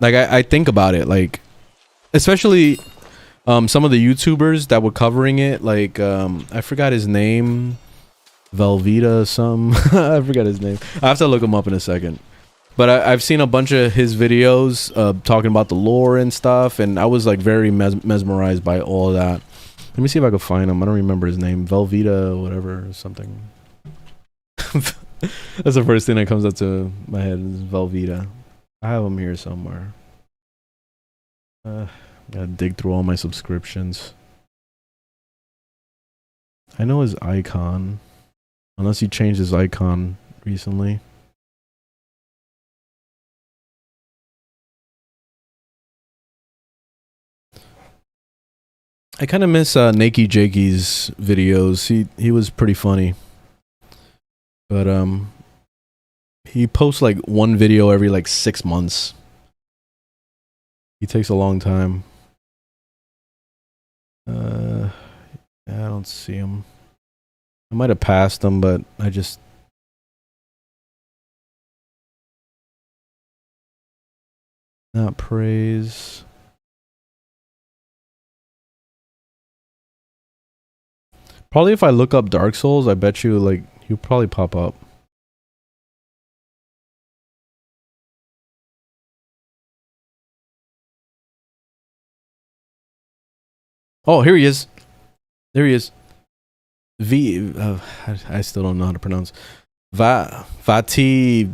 like I think about it, like especially some of the YouTubers that were covering it, like I forgot his name, Velveeta some I forgot his name. I have to look him up in a second. But I've seen a bunch of his videos talking about the lore and stuff, and I was like very mesmerized by all of that. Let me see if I can find him. I don't remember his name. Velveeta, whatever, or something. That's the first thing that comes up to my head is Velveeta. I have him here somewhere. Gotta dig through all my subscriptions. I know his icon. Unless he changed his icon recently. I kind of miss Nakey Jakey's videos. He was pretty funny. But he posts like one video every like 6 months. He takes a long time. I don't see him. I might have passed him, but I just... Not praise. Probably if I look up Dark Souls, I bet you like he'll probably pop up. Oh, here he is. There he is. I still don't know how to pronounce. Vati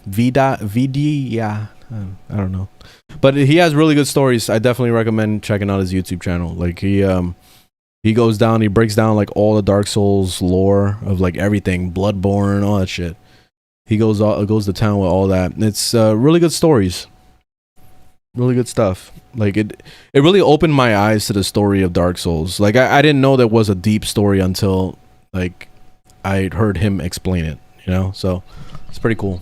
Vidi, yeah. I don't know. But he has really good stories. I definitely recommend checking out his YouTube channel. Like he goes down, he breaks down like all the Dark Souls lore of like everything, Bloodborne, all that shit. He goes to town with all that. It's really good stories. Really good stuff. Like it really opened my eyes to the story of Dark Souls. Like I didn't know there was a deep story until like I heard him explain it, you know? So it's pretty cool.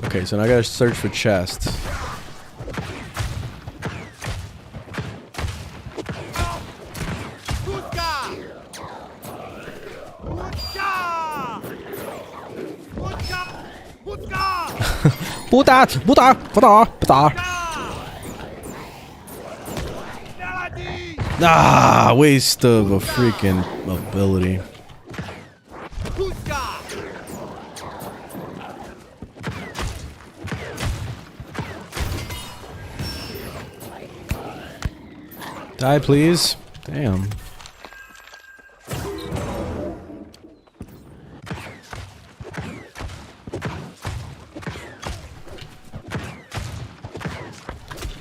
Okay, so now I gotta search for chests. Ah, waste of a freaking ability. Die, please. Damn.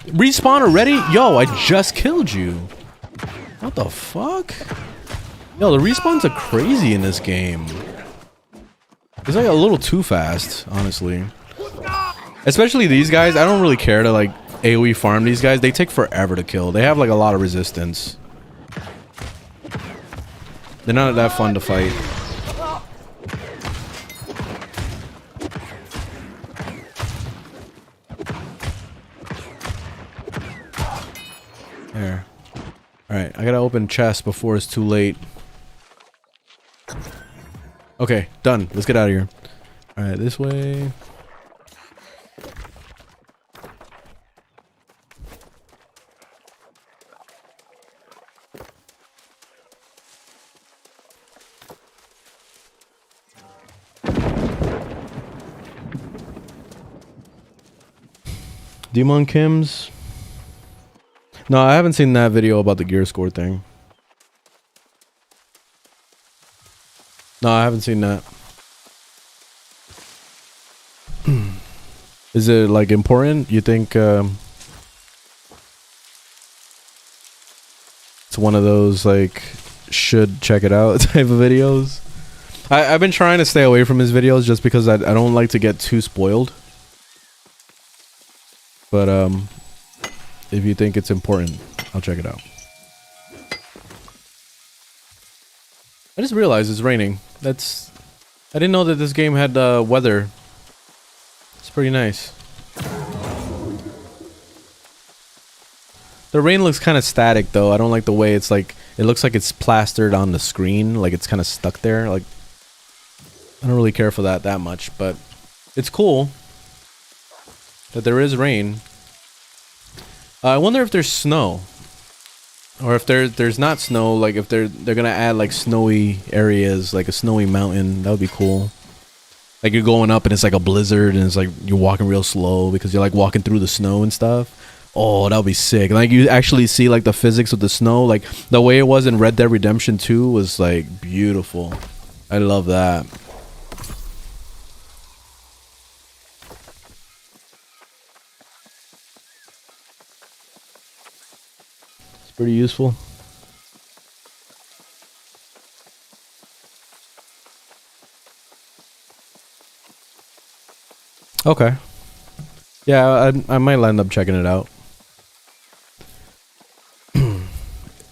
Respawn already? Yo, I just killed you. What the fuck? Yo, the respawns are crazy in this game. It's like a little too fast, honestly. Especially these guys. I don't really care to like AoE farm these guys. They take forever to kill. They have like a lot of resistance. They're not that fun to fight. There. Alright, I gotta open chest before it's too late. Okay, done. Let's get out of here. Alright, this way. Demon Kims? No, I haven't seen that video about the gear score thing. No, I haven't seen that. Is it like important? You think it's one of those like should check it out type of videos? I've been trying to stay away from his videos just because I don't like to get too spoiled. But if you think it's important, I'll check it out. I just realized it's raining. I didn't know that this game had weather. It's pretty nice. The rain looks kind of static though. I don't like the way it's like, it looks like it's plastered on the screen, like it's kind of stuck there. Like, I don't really care for that much, but it's cool that there is rain. I wonder if there's snow, or if there's not snow. Like if they're gonna add like snowy areas, like a snowy mountain. That would be cool. Like you're going up and it's like a blizzard and it's like you're walking real slow because you're like walking through the snow and stuff. Oh, that would be sick. Like you actually see like the physics of the snow, like the way it was in Red Dead Redemption 2 was like beautiful. I love that. It's pretty useful. Okay. Yeah, I might end up checking it out.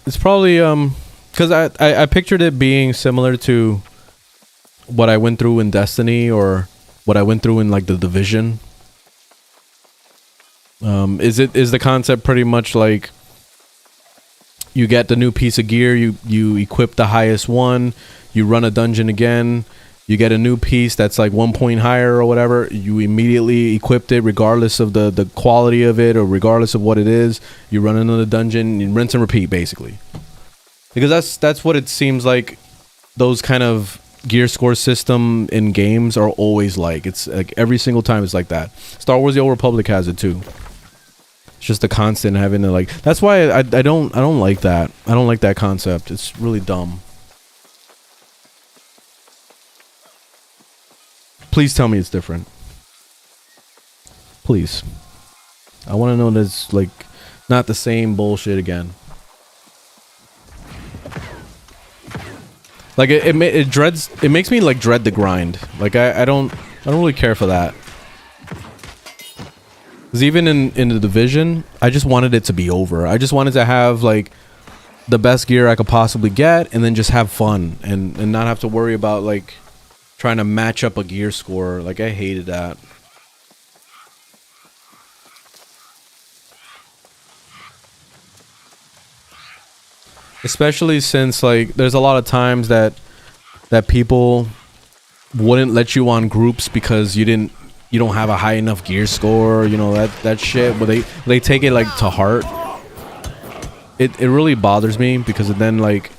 It's probably because I pictured it being similar to what I went through in Destiny or what I went through in like the Division. Is the concept pretty much like you get the new piece of gear, you equip the highest one, you run a dungeon again, you get a new piece that's like 1 point higher or whatever, you immediately equipped it regardless of the quality of it or regardless of what it is, you run another dungeon, you rinse and repeat basically. Because that's what it seems like those kind of gear score system in games are always like. It's like every single time it's like that. Star Wars The Old Republic has it too. It's just a constant having to like, that's why I don't like that. I don't like that concept. It's really dumb. Please tell me it's different. Please. I want to know that it's like not the same bullshit again. Like it makes me like dread the grind. Like I don't really care for that. Cause even in the Division, I just wanted it to be over. I just wanted to have like the best gear I could possibly get and then just have fun and not have to worry about like trying to match up a gear score. Like I hated that. Especially since like there's a lot of times that people wouldn't let you on groups because you don't have a high enough gear score, you know, that shit, but they take it like to heart. It really bothers me because it then like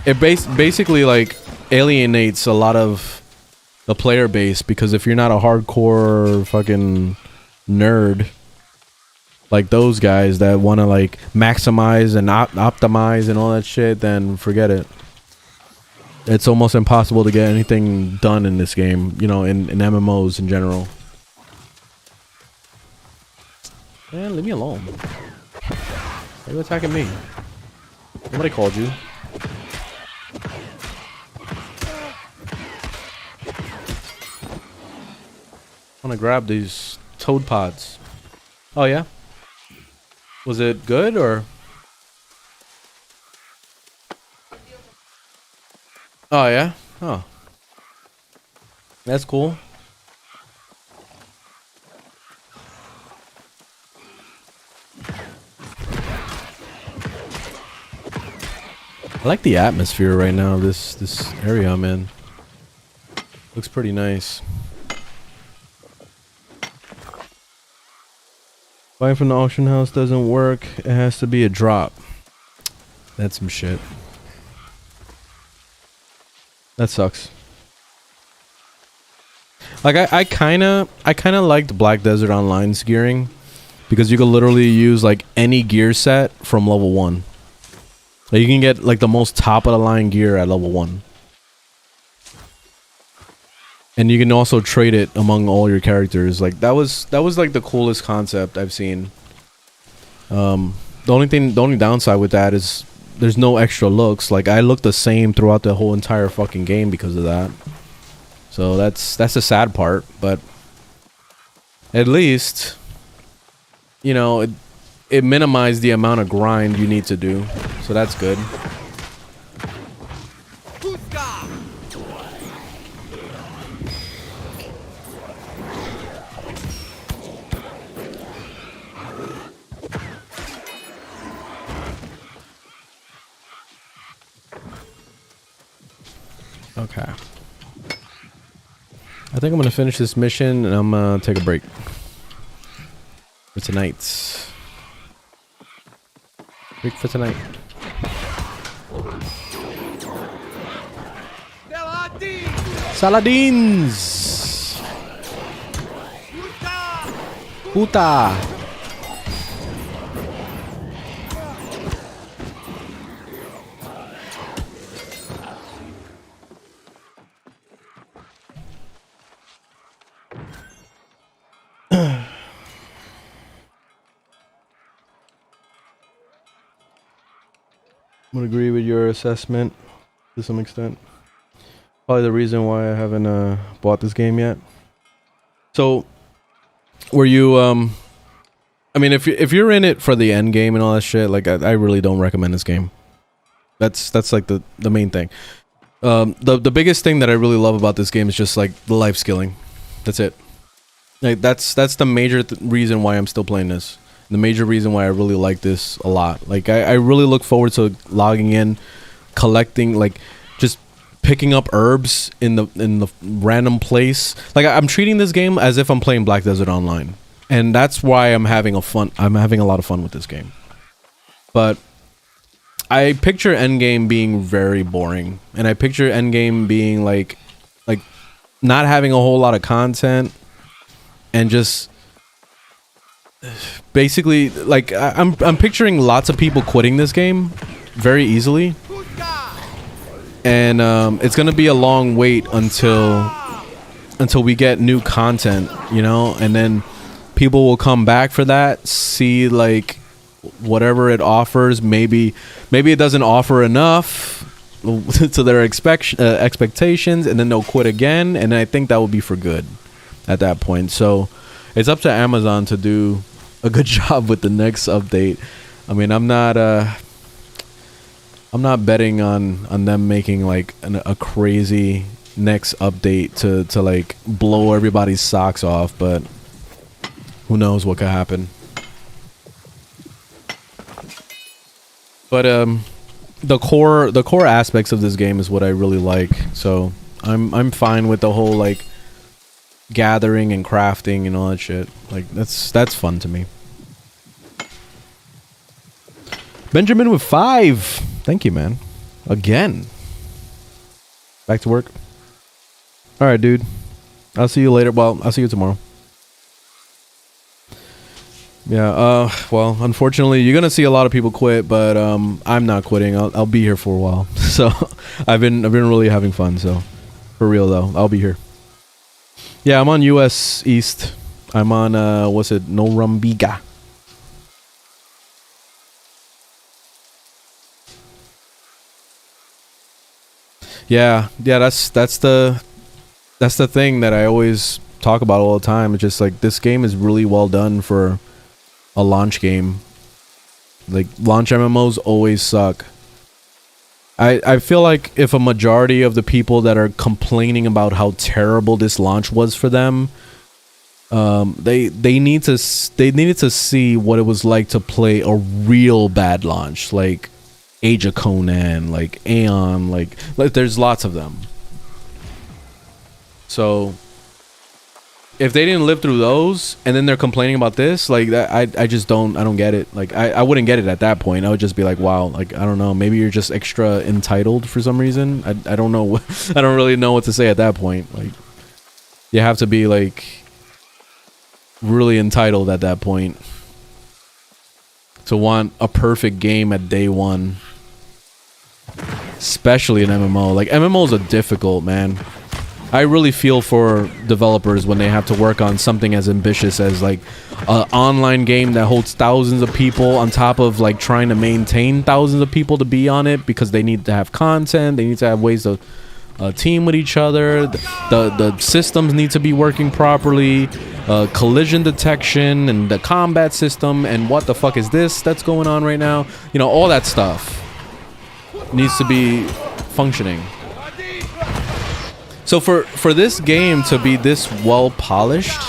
it basically like alienates a lot of the player base, because if you're not a hardcore fucking nerd like those guys that want to like maximize and optimize and all that shit, then forget it. It's almost impossible to get anything done in this game, you know, in MMOs in general. Man, leave me alone. Why are you attacking me? Nobody called you. I want to grab these toad pods. Oh yeah? Was it good or? Oh yeah? Oh. That's cool. I like the atmosphere right now, this area I'm in. Looks pretty nice. Buying from the auction house doesn't work. It has to be a drop. That's some shit. That sucks. Like I kinda liked Black Desert Online's gearing, because you could literally use like any gear set from level 1. Like you can get like the most top of the line gear at level 1. And you can also trade it among all your characters. Like that was like the coolest concept I've seen. The only downside with that is there's no extra looks. Like I look the same throughout the whole entire fucking game because of that. So that's the sad part, but at least, you know, it minimized the amount of grind you need to do. So that's good. Okay. I think I'm gonna finish this mission and I'm gonna take a break for tonight. Break for tonight. Saladins! Puta! would agree with your assessment to some extent. Probably the reason why I haven't bought this game yet. So, were you I mean, if you're in it for the end game and all that shit, like I really don't recommend this game. That's like the main thing. The biggest thing that I really love about this game is just like the life skilling. That's it. Like that's the major reason why I'm still playing this. The major reason why I really like this a lot. Like I really look forward to logging in, collecting, like just picking up herbs in the random place. Like I'm treating this game as if I'm playing Black Desert Online, and that's why I'm having a lot of fun with this game. But I picture endgame being very boring, and I picture endgame being like not having a whole lot of content, and just basically like I'm picturing lots of people quitting this game very easily, and it's gonna be a long wait until we get new content, you know, and then people will come back for that, see like whatever it offers. Maybe it doesn't offer enough to their expectations, and then they'll quit again, and I think that would be for good at that point. So it's up to Amazon to do a good job with the next update. I mean, I'm not betting on them making like a crazy next update to like blow everybody's socks off, but who knows what could happen. But the core aspects of this game is what I really like. So I'm fine with the whole like gathering and crafting and all that shit. Like that's fun to me. Benjamin with 5. Thank you, man. Again. Back to work. All right, dude. I'll see you later. Well, I'll see you tomorrow. Yeah, well, unfortunately, you're gonna see a lot of people quit, but I'm not quitting. I'll be here for a while. So I've been really having fun. So for real though, I'll be here. Yeah, I'm on US East. I'm on what's it, Norumbega. Yeah, that's the thing that I always talk about all the time. It's just like this game is really well done for a launch game. Like launch MMOs always suck. I feel like if a majority of the people that are complaining about how terrible this launch was for them, they needed to see what it was like to play a real bad launch, like Age of Conan, like Aeon, like there's lots of them. So if they didn't live through those and then they're complaining about this, like that, I don't get it. Like I wouldn't get it at that point. I would just be like, wow, like I don't know, maybe you're just extra entitled for some reason. I don't know. I don't really know what to say at that point. Like you have to be like really entitled at that point to want a perfect game at day one, especially an MMO. Like MMOs are difficult, man. I really feel for developers when they have to work on something as ambitious as like an online game that holds thousands of people on top of like trying to maintain thousands of people to be on it, because they need to have content, they need to have ways to team with each other, the systems need to be working properly, collision detection and the combat system, and what the fuck is this that's going on right now, you know, all that stuff needs to be functioning. So for this game to be this well polished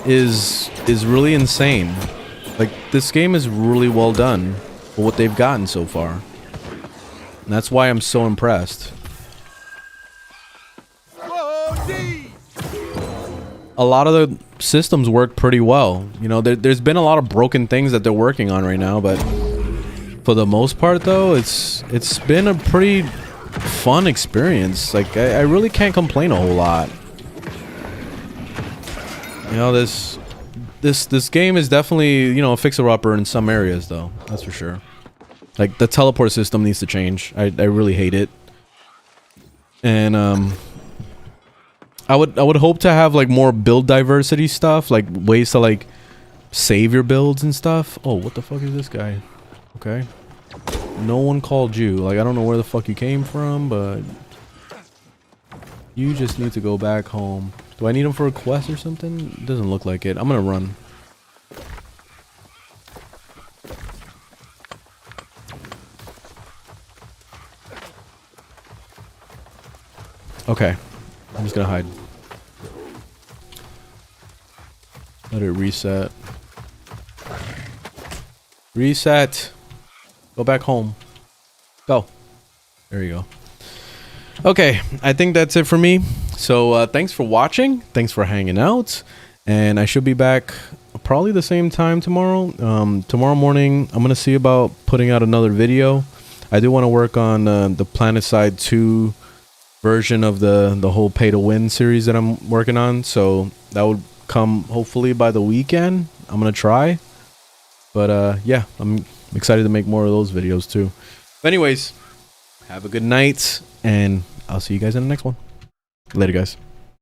is really insane. Like this game is really well done for what they've gotten so far, and that's why I'm so impressed. A lot of the systems work pretty well. You know, there's been a lot of broken things that they're working on right now, but for the most part though, it's been a pretty fun experience. Like I really can't complain a whole lot. You know, this game is definitely, you know, a fixer-upper in some areas though, that's for sure. Like the teleport system needs to change. I really hate it. And I would hope to have like more build diversity stuff, like ways to like save your builds and stuff. Oh, what the fuck is this guy? Okay. No one called you. Like, I don't know where the fuck you came from, but you just need to go back home. Do I need him for a quest or something? It doesn't look like it. I'm gonna run. Okay. I'm just gonna hide. Let it reset. Reset. Go back home. Go. There you go. Okay, I think that's it for me. So thanks for watching. Thanks for hanging out. And I should be back probably the same time tomorrow. Tomorrow morning, I'm going to see about putting out another video. I do want to work on the PlanetSide 2 version of the whole pay to win series that I'm working on. So that would come hopefully by the weekend. I'm going to try. But yeah, I'm excited to make more of those videos too. But anyways, have a good night, and I'll see you guys in the next one. Later, guys.